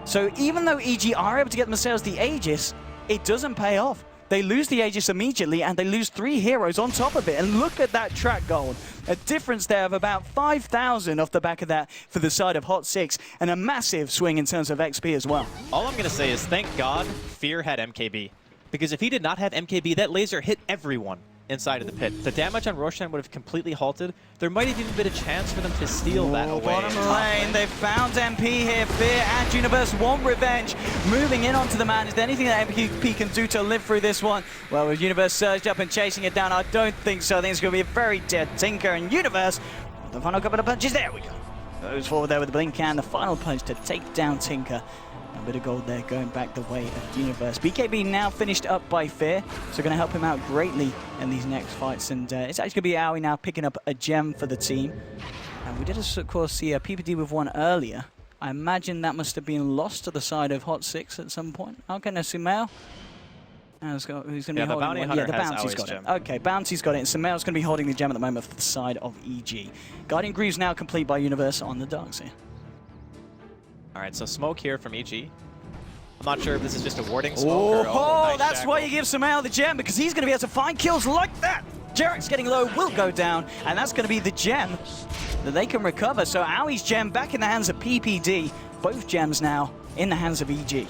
So even though EG are able to get themselves the Aegis, it doesn't pay off. They lose the Aegis immediately, and they lose 3 heroes on top of it. And look at that track gold. A difference there of about 5,000 off the back of that for the side of Hot 6, and a massive swing in terms of XP as well. All I'm going to say is thank God Fear had MKB. Because if he did not have MKB, that laser hit everyone inside of the pit. The damage on Roshan would have completely halted. There might have even been a chance for them to steal that away. Bottom lane, they found MP here. Fear and Universe want revenge. Moving in onto the man. Is there anything that MP can do to live through this one? Well, with Universe surged up and chasing it down, I don't think so. I think it's going to be a very dead Tinker, and Universe, the final couple of punches, there we go. Goes forward there with the blink and the final punch to take down Tinker. A bit of gold there going back the way of Universe. BKB now finished up by Fear, so going to help him out greatly in these next fights. And it's actually going to be Aui now picking up a gem for the team. And we did, of course, see a PPD with one earlier. I imagine that must have been lost to the side of Hot 6 at some point. Okay, now Sumail. Who's going to be holding the Bounty one? Hunter The has Bounty's Aui's got gem. it. Okay, Bounty's got it. And Sumail's going to be holding the gem at the moment for the side of EG. Guardian Greaves now complete by Universe on the Darks here. All right, so smoke here from EG. I'm not sure if this is just a warding smoke or... nice that's shackle. Why you give Sumail the gem, because he's going to be able to find kills like that. Jerax getting low will go down, and that's going to be the gem that they can recover. So Aui's gem back in the hands of PPD. Both gems now in the hands of EG.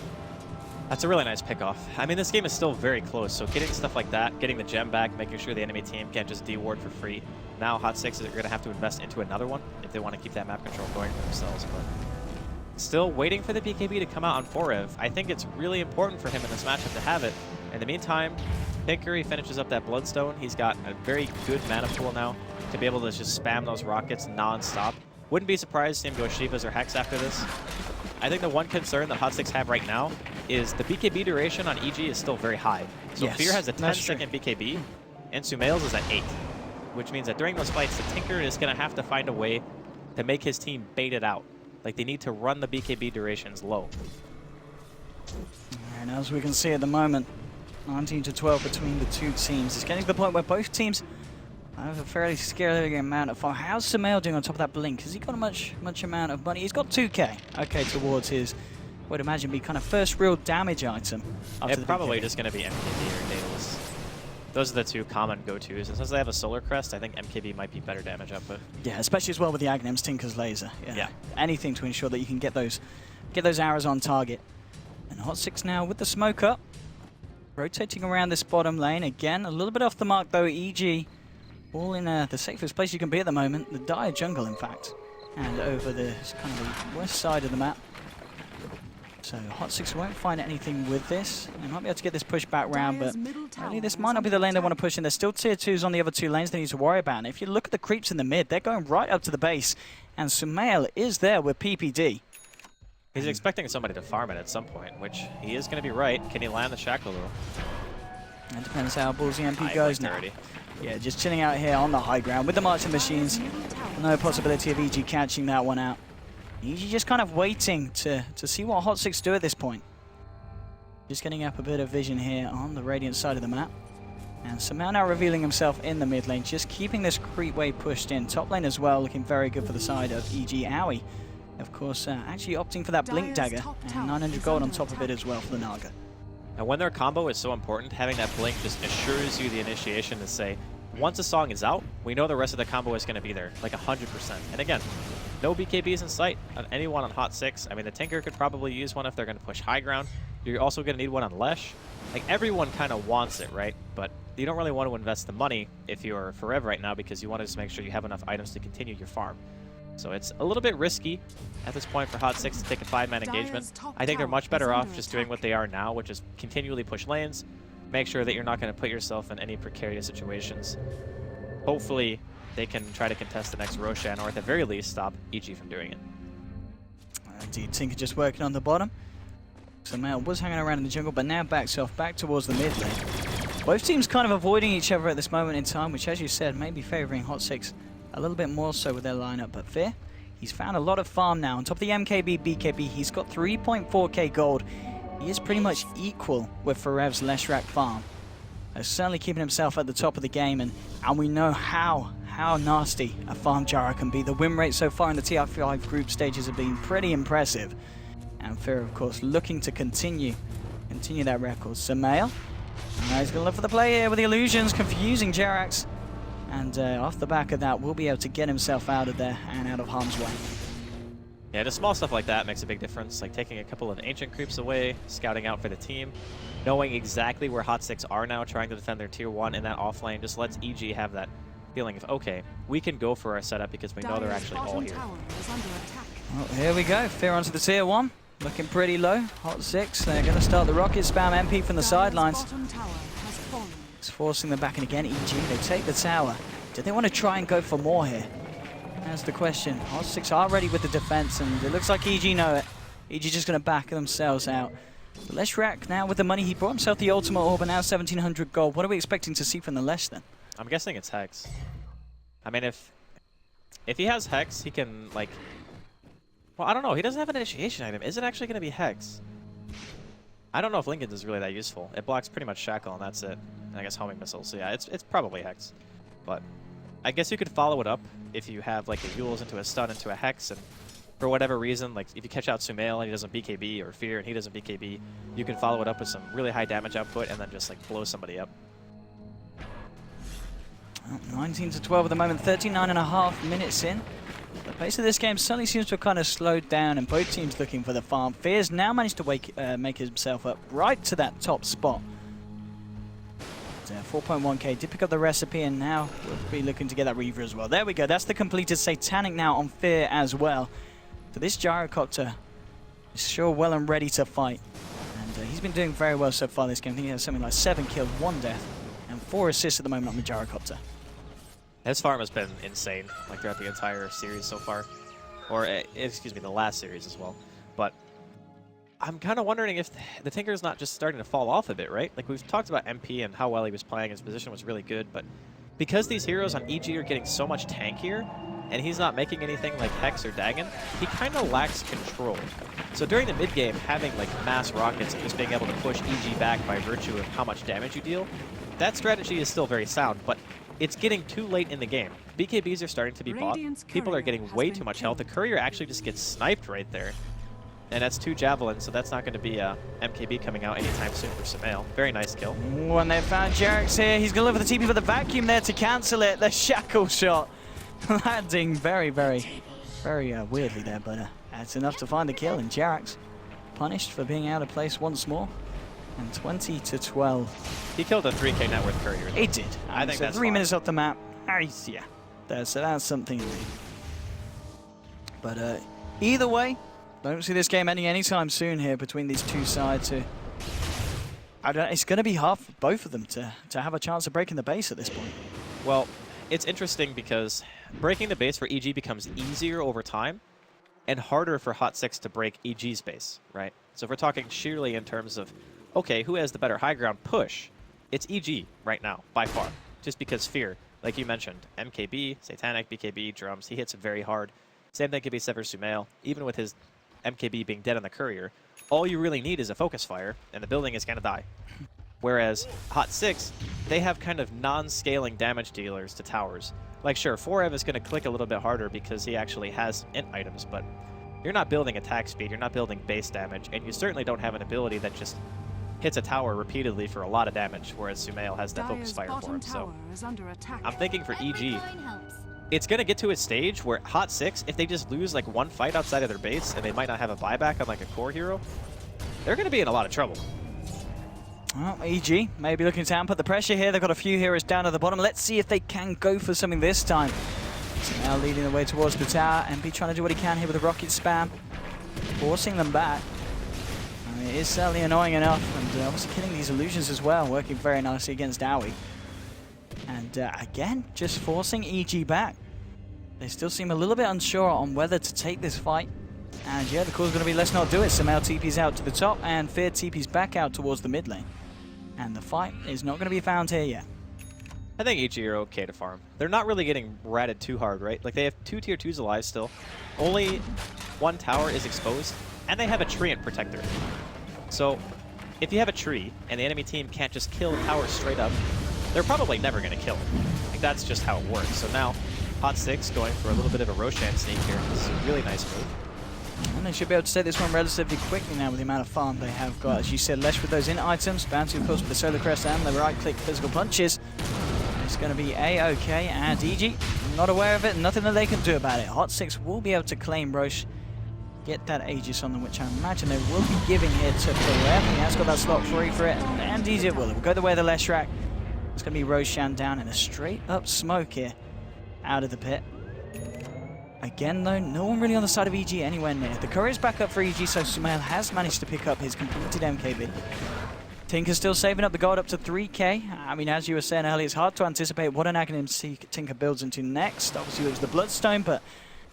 That's a really nice pickoff. I mean, this game is still very close, so getting stuff like that, getting the gem back, making sure the enemy team can't just de-ward for free. Now Hot 6 are going to have to invest into another one if they want to keep that map control going for themselves. But still waiting for the BKB to come out on Forev. I think it's really important for him in this matchup to have it. In the meantime, Tinker, he finishes up that Bloodstone. He's got a very good mana pool now to be able to just spam those rockets non-stop. Wouldn't be surprised to see him go Shivas or Hex after this. I think the one concern that Hot6 have right now is the BKB duration on EG is still very high. So yes, Fear has a 10-second BKB, and Sumail's is at 8, which means that during those fights, the Tinker is going to have to find a way to make his team bait it out. Like, they need to run the BKB durations low. And as we can see at the moment, 19 to 12 between the two teams. It's getting to the point where both teams have a fairly scary amount of fun. How's Sumail doing on top of that blink? Has he got a much amount of money? He's got 2k, okay, towards his, I would imagine, be kind of first real damage item. It's probably just going to be MKB or Daedalus. Those are the two common go-tos. And since they have a Solar Crest, I think MKB might be better damage output. Yeah, especially as well with the Aghanim's Tinker's Laser. Yeah. Anything to ensure that you can get those arrows on target. And Hot6 now with the smoke up. Rotating around this bottom lane. Again, a little bit off the mark though. EG all in the safest place you can be at the moment. The dire jungle, in fact. And over the kind of the west side of the map. So Hot6 won't find anything with this. They might be able to get this push back round, but really this might not be the lane they want to push in. There's still tier 2s on the other two lanes they need to worry about. And if you look at the creeps in the mid, they're going right up to the base. And Sumail is there with PPD. He's expecting somebody to farm it at some point, which he is going to be right. Can he land the shackle though? That depends how ballsy MP goes now. Already. Yeah, just chilling out here on the high ground with the marching machines. No possibility of EG catching that one out. EG just kind of waiting to see what Hot6 do at this point. Just getting up a bit of vision here on the Radiant side of the map. And Sumail now revealing himself in the mid lane, just keeping this creep wave pushed in. Top lane as well, looking very good for the side of EG. Aoi, of course, actually opting for that Blink Dagger, and 900 gold on top of it as well for the Naga. And when their combo is so important, having that Blink just assures you the initiation to say, once a song is out, we know the rest of the combo is going to be there, like 100%. And again, no BKBs in sight on anyone on Hot6. I mean, the Tinker could probably use one if they're going to push high ground. You're also going to need one on Lesh. Like, everyone kind of wants it, right? But you don't really want to invest the money if you're Forever right now because you want to just make sure you have enough items to continue your farm. So it's a little bit risky at this point for Hot6 to take a 5-man engagement. I think they're much better off just doing what they are now, which is continually push lanes, make sure that you're not going to put yourself in any precarious situations. Hopefully, they can try to contest the next Roshan, or at the very least, stop EG from doing it. Indeed, Tinker just working on the bottom. Sumail was hanging around in the jungle, but now backs off back towards the mid lane. Both teams kind of avoiding each other at this moment in time, which, as you said, may be favouring Hot6 a little bit more so with their lineup. But Fear, he's found a lot of farm now. On top of the MKB, BKB, he's got 3.4k gold. He is pretty much equal with Ferev's Leshrac farm. Certainly keeping himself at the top of the game, and we know how nasty a farm Jara can be. The win rate so far in the TI5 group stages have been pretty impressive. And Fear, of course, looking to continue that record. Sumail, now he's going to look for the play here with the illusions, confusing Jerax. And off the back of that, will be able to get himself out of there and out of harm's way. Yeah, just small stuff like that makes a big difference, like taking a couple of ancient creeps away, scouting out for the team, knowing exactly where Hot6 are now, trying to defend their tier 1 in that off lane, just lets EG have that feeling of, okay, we can go for our setup because we know they're actually all here. Well, here we go, Fear onto the tier 1, looking pretty low. Hot6, they're going to start the rocket spam MP from the sidelines. It's forcing them back in again. EG, they take the tower. Do they want to try and go for more here? That's the question. Hot6 are ready with the defense, and it looks like EG know it. EG just going to back themselves out. But Leshrac now with the money. He brought himself the ultimate orb, and now 1700 gold. What are we expecting to see from the Lesh then? I'm guessing it's Hex. I mean, if he has Hex, he can, like... Well, I don't know. He doesn't have an initiation item. Is it actually going to be Hex? I don't know if Lincoln's is really that useful. It blocks pretty much Shackle, and that's it. And I guess homing missiles. So yeah, it's probably Hex. But I guess you could follow it up if you have like a Yules into a stun into a Hex, and for whatever reason, like if you catch out Sumail and he doesn't BKB, or Fear and he doesn't BKB, you can follow it up with some really high damage output and then just like blow somebody up. Well, 19 to 12 at the moment, 39.5 minutes in. The pace of this game certainly seems to have kind of slowed down, and both teams looking for the farm. Fear's now managed to make himself up right to that top spot. 4.1k, did pick up the recipe, and now we'll be looking to get that Reaver as well. There we go, that's the completed Satanic now on Fear as well. So this Gyrocopter is sure well and ready to fight. And he's been doing very well so far this game. I think he has something like 7 kills, 1 death. 4 assists at the moment on the gyrocopter. His farm has been insane, like throughout the entire series so far. Or, excuse me, the last series as well. But I'm kind of wondering if the Tinker's not just starting to fall off a bit, right? Like, we've talked about MP and how well he was playing. His position was really good. But because these heroes on EG are getting so much tankier, and he's not making anything like Hex or Dagon, he kind of lacks control. So during the mid-game, having, like, mass rockets and just being able to push EG back by virtue of how much damage you deal, that strategy is still very sound. But it's getting too late in the game. BKBs are starting to be bought. People are getting way too much health. The courier actually just gets sniped right there. And that's 2 javelins, so that's not going to be MKB coming out anytime soon for Sumail. Very nice kill. When they found Jerax here, he's going to look for the TP, but the vacuum there to cancel it. The shackle shot landing very weirdly there, but that's enough to find the kill. And Jerax punished for being out of place once more. And 20 to 12. He killed a 3K net worth courier. He did. I think so that's 3 fine. minutes off the map. Yeah. So that's something. But either way, don't see this game ending anytime soon here between these two sides. It's going to be hard for both of them to have a chance of breaking the base at this point. Well, it's interesting because breaking the base for EG becomes easier over time and harder for Hot 6 to break EG's base, right? So if we're talking sheerly in terms of, okay, who has the better high ground push? It's EG right now, by far. Just because Fear, like you mentioned, MKB, Satanic, BKB, drums, he hits it very hard. Same thing could be Sever Sumail. Even with his MKB being dead on the courier, all you really need is a focus fire, and the building is going to die. Whereas Hot 6, they have kind of non-scaling damage dealers to towers. Like, sure, Forev is going to click a little bit harder because he actually has int items, but you're not building attack speed, you're not building base damage, and you certainly don't have an ability that just hits a tower repeatedly for a lot of damage, whereas Sumail has that focus fire for him. So I'm thinking for EG, it's going to get to a stage where Hot 6, if they just lose like one fight outside of their base and they might not have a buyback on like a core hero, they're going to be in a lot of trouble. Well, EG maybe looking to amp up the pressure here. They've got a few heroes down at the bottom. Let's see if they can go for something this time. So now leading the way towards the tower. MP trying to do what he can here with the rocket spam, forcing them back. I mean, it is certainly annoying enough, and obviously killing these illusions as well, working very nicely against Owie. And again, just forcing EG back. They still seem a little bit unsure on whether to take this fight. And yeah, the call's going to be let's not do it. Sumail TP's out to the top, and Fear TP's back out towards the mid lane. And the fight is not going to be found here yet. I think EG are okay to farm. They're not really getting ratted too hard, right? Like, they have 2 tier 2s alive still. Only 1 tower is exposed, and they have a treant protector. So, if you have a tree, and the enemy team can't just kill a tower straight up, they're probably never going to kill it. Like, that's just how it works. So now, Hot 6 going for a little bit of a Roshan sneak here. This is a really nice move. And they should be able to take this one relatively quickly now with the amount of farm they have got. As you said, less with those in items. Bounty, of course, with the Solar Crest and the right-click physical punches. It's going to be A-OK, and EG not aware of it. Nothing that they can do about it. Hot 6 will be able to claim Roche, get that Aegis on them, which I imagine they will be giving here to Forev. He has got that slot free for it, and EG will. It will go the way of the Leshrac. It's going to be Roshan down in a straight-up smoke here out of the pit. Again, though, no one really on the side of EG anywhere near. The courier's back up for EG, so Sumail has managed to pick up his completed MKB. Tinker's still saving up the gold up to 3k. I mean, as you were saying earlier, it's hard to anticipate what an Aghanim Tinker builds into next. Obviously, it was the Bloodstone, but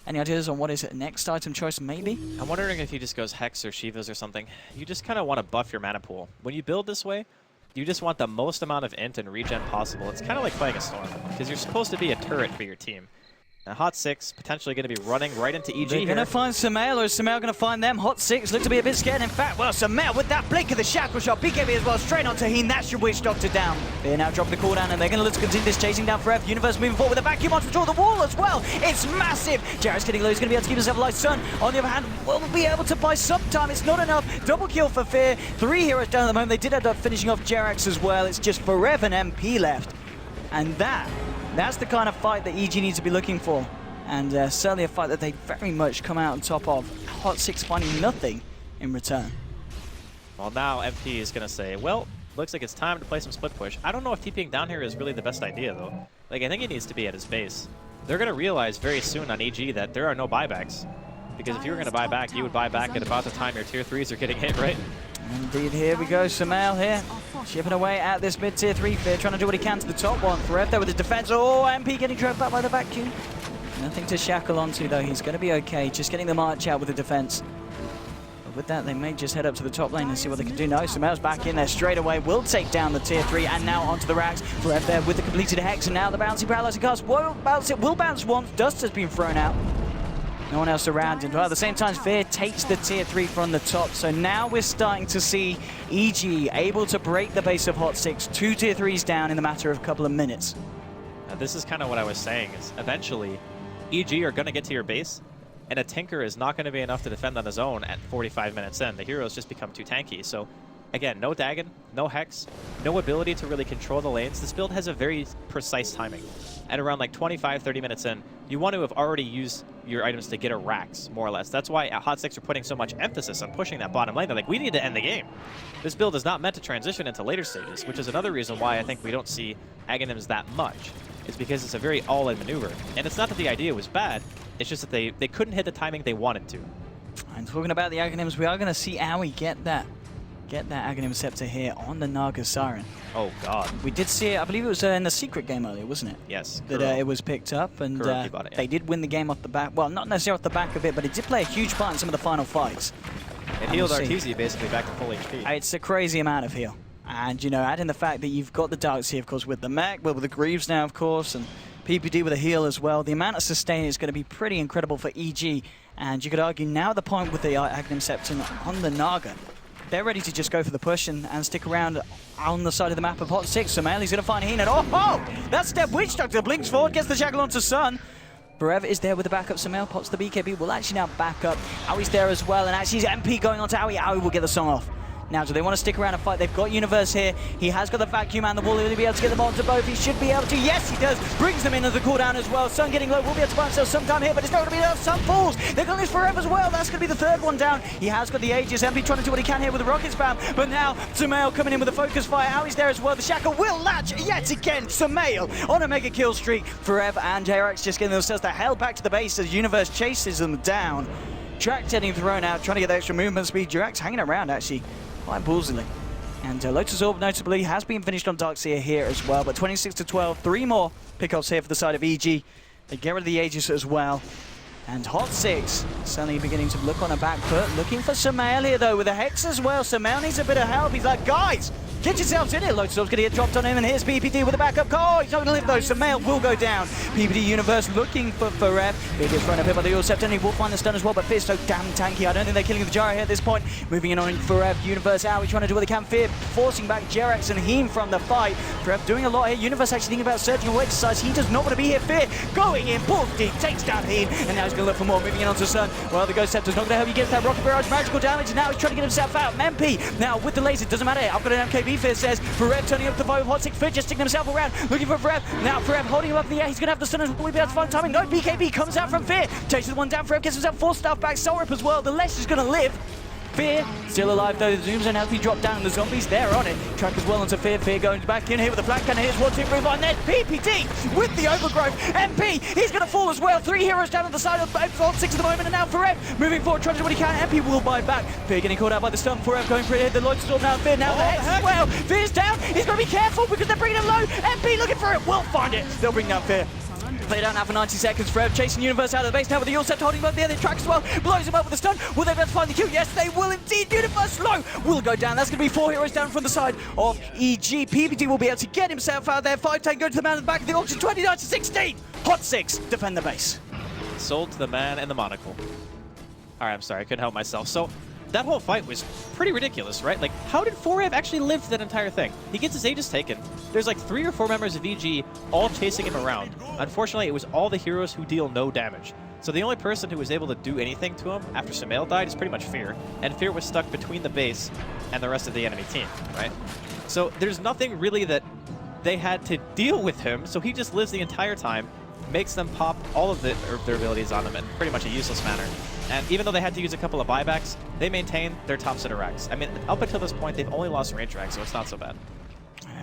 any ideas on what is it next item choice, maybe? I'm wondering if he just goes Hex or Shivas or something. You just kind of want to buff your mana pool. When you build this way, you just want the most amount of int and regen possible. It's kind of like playing a Storm, because you're supposed to be a turret for your team. Now, Hot 6 potentially going to be running right into EG. They're going to find Sumail, or is Sumail going to find them? Hot 6 look to be a bit scared. In fact, well, Sumail with that blink of the shackle shot. BKB as well, straight on Taheen. That's your Witch Doctor down. They're now dropping the cooldown, and they're going to look to continue this chasing down Forev. Universe moving forward with a vacuum on to draw the wall as well. It's massive. Jared's getting low. He's going to be able to keep himself alive. Sun, on the other hand, will be able to buy some time. It's not enough. Double kill for Fear. 3 heroes down at the moment. They did end up finishing off Jerax as well. It's just Forev and MP left. And that's the kind of fight that EG needs to be looking for. And certainly a fight that they very much come out on top of. Hot 6 finding nothing in return. Well, now MP is going to say, well, looks like it's time to play some split push. I don't know if TPing down here is really the best idea, though. Like, I think he needs to be at his base. They're going to realize very soon on EG that there are no buybacks. Because if you were going to buy back, you would buy back at about the time your tier 3s are getting hit, right? Indeed, here we go. Sumail here, chipping away at this mid-tier 3. Fear trying to do what he can to the top one. Forev there with the defense. Oh, MP getting drove back by the vacuum. Nothing to shackle onto, though. He's going to be okay. Just getting the march out with the defense. But with that, they may just head up to the top lane and see what they can do. No, Sumail's back in there straight away. Will take down the tier 3 and now onto the racks. Forev there with the completed hex, and now the bouncy paralyzing cast will bounce. It will bounce once. Dust has been thrown out. No one else around him. But at the same time, Fear takes the tier 3 from the top. So now we're starting to see EG able to break the base of Hot 6. 2 tier 3s down in the matter of a couple of minutes. Now, this is kind of what I was saying, is eventually EG are going to get to your base, and a Tinker is not going to be enough to defend on his own at 45 minutes in. The heroes just become too tanky. So again, no Dagon, no Hex, no ability to really control the lanes. This build has a very precise timing. At around like 25-30 minutes in, you want to have already used your items to get a racks, more or less. That's why Hot 6 are putting so much emphasis on pushing that bottom lane. They're like, we need to end the game. This build is not meant to transition into later stages, which is another reason why I think we don't see Aghanims that much. It's because it's a very all-in maneuver. And it's not that the idea was bad, it's just that they couldn't hit the timing they wanted to. And talking about the Aghanims, we are going to see Aoi get that Aghanim Scepter here on the Naga Siren. Oh god. We did see it, I believe it was in the secret game earlier, wasn't it? Yes. That it was picked up, and they did win the game off the back. Well, not necessarily off the back of it, but it did play a huge part in some of the final fights. It healed Arteezy basically back to full HP. It's a crazy amount of heal. And, you know, adding the fact that you've got the Darks here, of course, with the mech, with the Greaves now, of course, and PPD with a heal as well. The amount of sustain is going to be pretty incredible for EG. And you could argue now at the point with the Aghanim Scepter on the Naga, they're ready to just go for the push and stick around on the side of the map of Hot 6. Sumail, he's going to find Heenan. Oh! That step Witch Doctor blinks forward, gets the shackle onto Sun. Forever is there with the backup. Sumail pops the BKB, will actually now back up. Aoi's there as well, and actually MP going on to Aoi. Aoi will get the song off. Now, do they want to stick around and fight? They've got Universe here. He has got the vacuum and the wall. Will be able to get them onto both? He should be able to. Yes, he does. Brings them into the cooldown as well. Sun getting low. Will be able to buy himself some time here, but it's not going to be enough. Sun falls. They're going to lose Forever as well. That's going to be the third one down. He has got the Aegis. MP trying to do what he can here with the rocket spam. But now, Sumail coming in with a focus fire. Aoi's there as well. The Shackle will latch yet again. Sumail on a mega kill streak. Forever and JRX just getting themselves the hell back to the base as Universe chases them down. Drax getting thrown out, trying to get the extra movement speed. Drax hanging around, actually, quite ballsily. And Lotus Orb, notably, has been finished on Darkseer here as well. But 26-12, 3 more pickups here for the side of EG. They get rid of the Aegis as well. And Hot 6 suddenly beginning to look on a back foot. Looking for Sumail here, though, with a Hex as well. Sumail needs a bit of help. He's like, guys, get yourselves in here. Lotus Orb's going to get dropped on him, and here's PPD with a backup call. He's not going to live, though. Sumail will go down. PPD Universe looking for Forev. He gets thrown up here by the Euroscepter, and he will find the stun as well, but Fear's so damn tanky. I don't think they're killing the Gyro here at this point. Moving in on Forev. Universe out. We're trying to do what they can. Fear forcing back Jerax and Heem from the fight. Forev doing a lot here. Universe actually thinking about surging away exercise. He does not want to be here. Fear going in. Balls deep. Takes down Heem, and now he's going to look for more. Moving in onto Sun. Well, the Ghost Scepter's not going to help. He gets that Rocket Barrage. Magical damage, and now he's trying to get himself out. MP now with the laser. Doesn't matter. I've got an MKB, Fear says. Forev turning up the fight with Hot 6. Fear just sticking himself around. Looking for Forev. Now Forev holding him up in the air. He's going to have the stun as well. We'll be able to find timing. No, BKB comes out from Fear. Chases one down. Forev gets himself 4 stuff back. Soul Rip as well. The Lesh is going to live. Fear still alive though. The Zoom Zone has been dropped down and the zombies there on it. Track as well onto Fear. Fear going back in here with the flat cannon. Here's 1, 2, 3, 4. And then PPD with the overgrowth. MP, he's going to fall as well. 3 heroes down on the side of Hot 6 at the moment. And now Forev moving forward, trying to do what he can. MP will buy back. Fear getting caught out by the stun. Forev going for it. The Lotus Orb now. Fear now the Hex as well. Fear's down. He's got to be careful because they're bringing him low. MP looking for it. Will find it. They'll bring down Fear. Play down now for 90 seconds. Forev chasing Universe out of the base now with the Euroscepter holding him up the other track as well. Blows him up with a stun. Will they be able to find the Q? Yes, they will indeed. Universe low will go down. That's going to be 4 heroes down from the side of EG. PPD will be able to get himself out there. 5-10 go to the man in the back of the auction. 29-16. Hot 6 defend the base. Sold to the man in the monocle. All right, I'm sorry. I couldn't help myself. So that whole fight was pretty ridiculous, right? Like, how did Forev actually live that entire thing? He gets his Aegis taken. There's like 3 or 4 members of EG all chasing him around. Unfortunately, it was all the heroes who deal no damage. So the only person who was able to do anything to him after Sumail died is pretty much Fear. And Fear was stuck between the base and the rest of the enemy team, right? So there's nothing really that they had to deal with him. So he just lives the entire time, makes them pop all of their abilities on them in pretty much a useless manner. And even though they had to use a couple of buybacks, they maintained their top set of racks. I mean, up until this point, they've only lost range racks, so it's not so bad.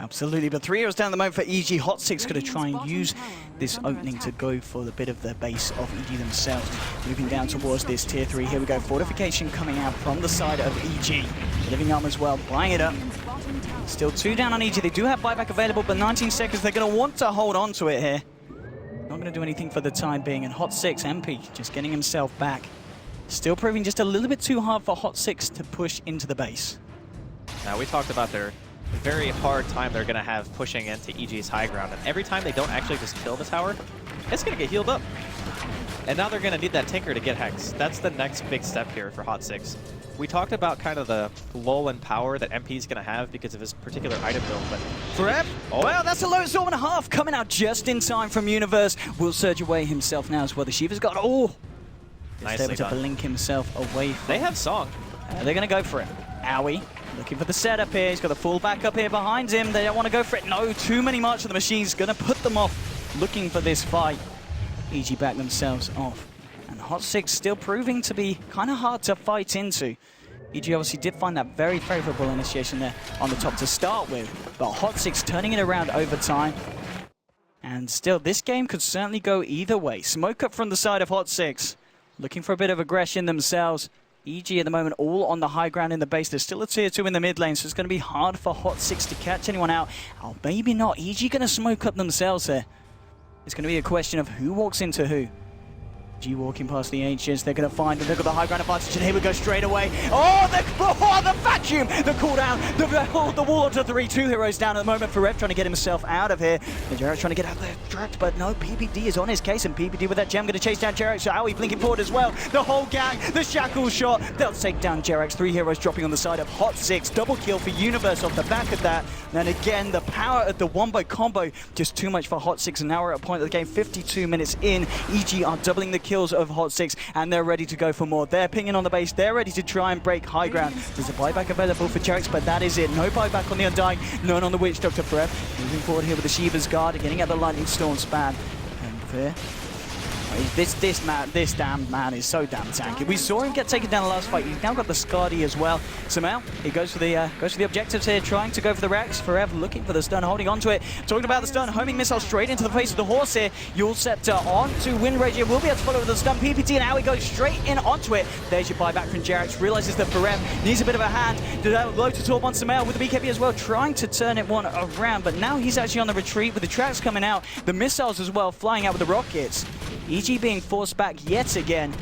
Absolutely, but 3 heroes down at the moment for EG. Hot 6 going to try and use this opening to go for the bit of the base of EG themselves. Moving down towards this tier 3. Here we go. Fortification coming out from the side of EG. Living arm as well, buying it up. Still 2 down on EG. They do have buyback available, but 19 seconds. They're going to want to hold on to it here. Not going to do anything for the time being. And Hot 6, MP, just getting himself back. Still proving just a little bit too hard for Hot 6 to push into the base. Now, we talked about their very hard time they're going to have pushing into EG's high ground. And every time they don't actually just kill the tower, it's going to get healed up. And now they're going to need that Tinker to get Hex. That's the next big step here for Hot 6. We talked about kind of the lull in power that MP is going to have because of his particular item build, but... Forever? Oh. Well, that's a low storm and a half coming out just in time from Universe. Will surge away himself now as well. The Shiva's got... Oh! Nicely able to blink himself away from... They have Song. They're going to go for it. Owie. Looking for the setup here. He's got the full back up here behind him. They don't want to go for it. No, too many March of the Machines. Going to put them off looking for this fight. EG back themselves off. And Hot 6 still proving to be kind of hard to fight into. EG obviously did find that very favorable initiation there on the top to start with. But Hot 6 turning it around over time. And still, this game could certainly go either way. Smoke up from the side of Hot 6. Looking for a bit of aggression themselves. EG at the moment all on the high ground in the base. There's still a tier 2 in the mid lane, so it's going to be hard for Hot 6 to catch anyone out. Oh, maybe not. EG going to smoke up themselves here. It's going to be a question of who walks into who. G walking past the Ancients, they're going to find them, they've got the high ground advantage, and here we go straight away. Oh, the vacuum! The cooldown, the wall onto 3-2 heroes down at the moment. Forever trying to get himself out of here. And Jarek's trying to get out there trapped, but no, PPD is on his case, and PPD with that gem going to chase down Jarek. So Owie blinking forward as well. The whole gang, the shackle shot, they'll take down Jarek's 3 heroes dropping on the side of Hot 6. Double kill for Universe off the back of that. And then again, the power of the wombo combo, just too much for Hot 6, and now we're at a point of the game, 52 minutes in. EG are doubling the kills of Hot 6, and they're ready to go for more. They're pinging on the base. They're ready to try and break high ground. There's a buyback available for Jarek's, but that is it. No buyback on the Undying, none on the Witch Doctor Forever. Moving forward here with the Shiva's Guard, getting at the Lightning Storm span. And there. This damn man is so damn tanky. We saw him get taken down the last fight. He's now got the Scardy as well. Somehow he goes for the objectives here, trying to go for the Rex. Forever looking for the stun, holding on to it. Talking about the stun, homing missile straight into the face of the horse here. Yule Scepter on to Wind Rage. Will be able to follow with the stun. PPT, and now he goes straight in onto it. There's your buyback from Jarex. Realizes that Forever needs a bit of a hand. Low to Torb on Samael with the BKB as well, trying to turn it one around. But now he's actually on the retreat with the tracks coming out. The missiles as well flying out with the rockets. EG being forced back yet again.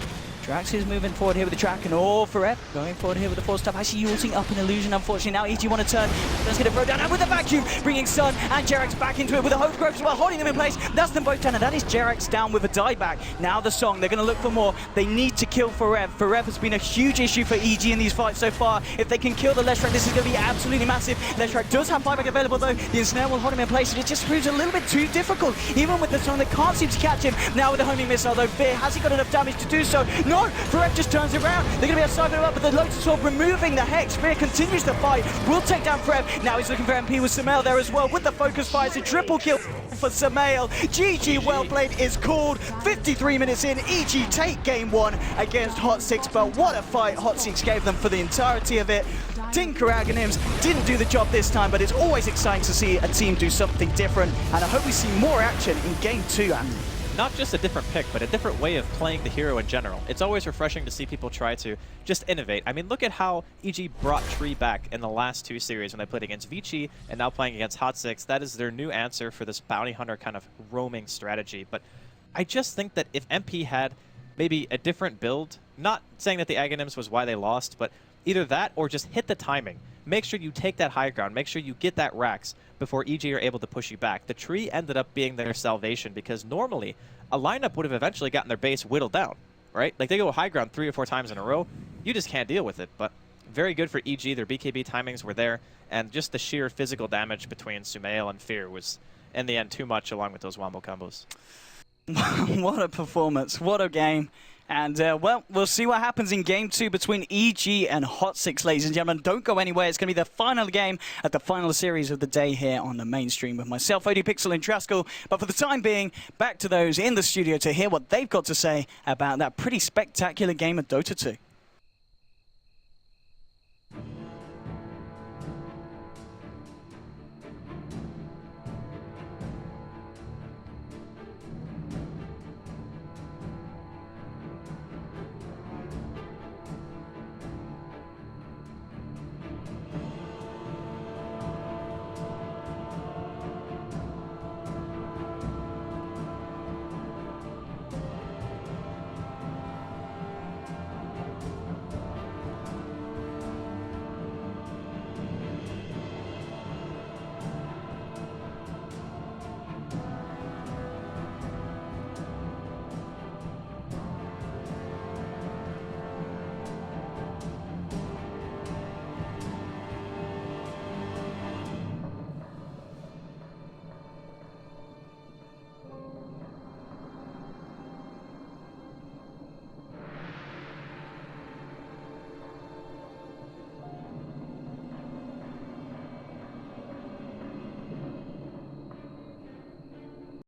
Drax is moving forward here with the track, and Forever going forward here with the force stuff. Actually using up an illusion, unfortunately. Now EG want to turn. Let's get a throw down, and with the vacuum, bringing Sun and Jarex back into it with the Hope Growth as well, holding them in place. That's them both down, and that is Jarex down with a dieback. Now the Song, they're going to look for more. They need to kill Forever. Forever's been a huge issue for EG in these fights so far. If they can kill the Leshrac, this is going to be absolutely massive. Leshrac does have buyback available though. The Ensnare will hold him in place, and it just proves a little bit too difficult. Even with the Song, they can't seem to catch him. Now with the homing missile though, Fear, has he got enough damage to do so? No! Forever just turns around. They're going to be able to cycle him up, but the Lotus Orb removing the Hex. Fear continues to fight. Will take down Forever. Now he's looking for MP with Samael there as well. With the focus fire, it's a triple kill for Samael. GG well played is called. 53 minutes in, EG take game 1 against Hot 6, but what a fight Hot 6 gave them for the entirety of it. Tinker Aghanims didn't do the job this time, but it's always exciting to see a team do something different, and I hope we see more action in game 2, Andrew. Not just a different pick, but a different way of playing the hero in general. It's always refreshing to see people try to just innovate. I mean, look at how EG brought Tree back in the last 2 series when they played against Vici and now playing against Hot 6. That is their new answer for this bounty hunter kind of roaming strategy. But I just think that if MP had maybe a different build, not saying that the Aghanims was why they lost, but either that or just hit the timing. Make sure you take that high ground. Make sure you get that Rax before EG are able to push you back. The tree ended up being their salvation because normally a lineup would have eventually gotten their base whittled down, right? Like they go high ground 3 or 4 times in a row. You just can't deal with it. But very good for EG. Their BKB timings were there. And just the sheer physical damage between Sumail and Fear was, in the end, too much along with those wombo combos. What a performance. What a game. And, well, we'll see what happens in Game 2 between EG and Hot 6, ladies and gentlemen. Don't go anywhere. It's going to be the final game at the final series of the day here on the main stream with myself, ODPixel and Traskell. But for the time being, back to those in the studio to hear what they've got to say about that pretty spectacular game of Dota 2.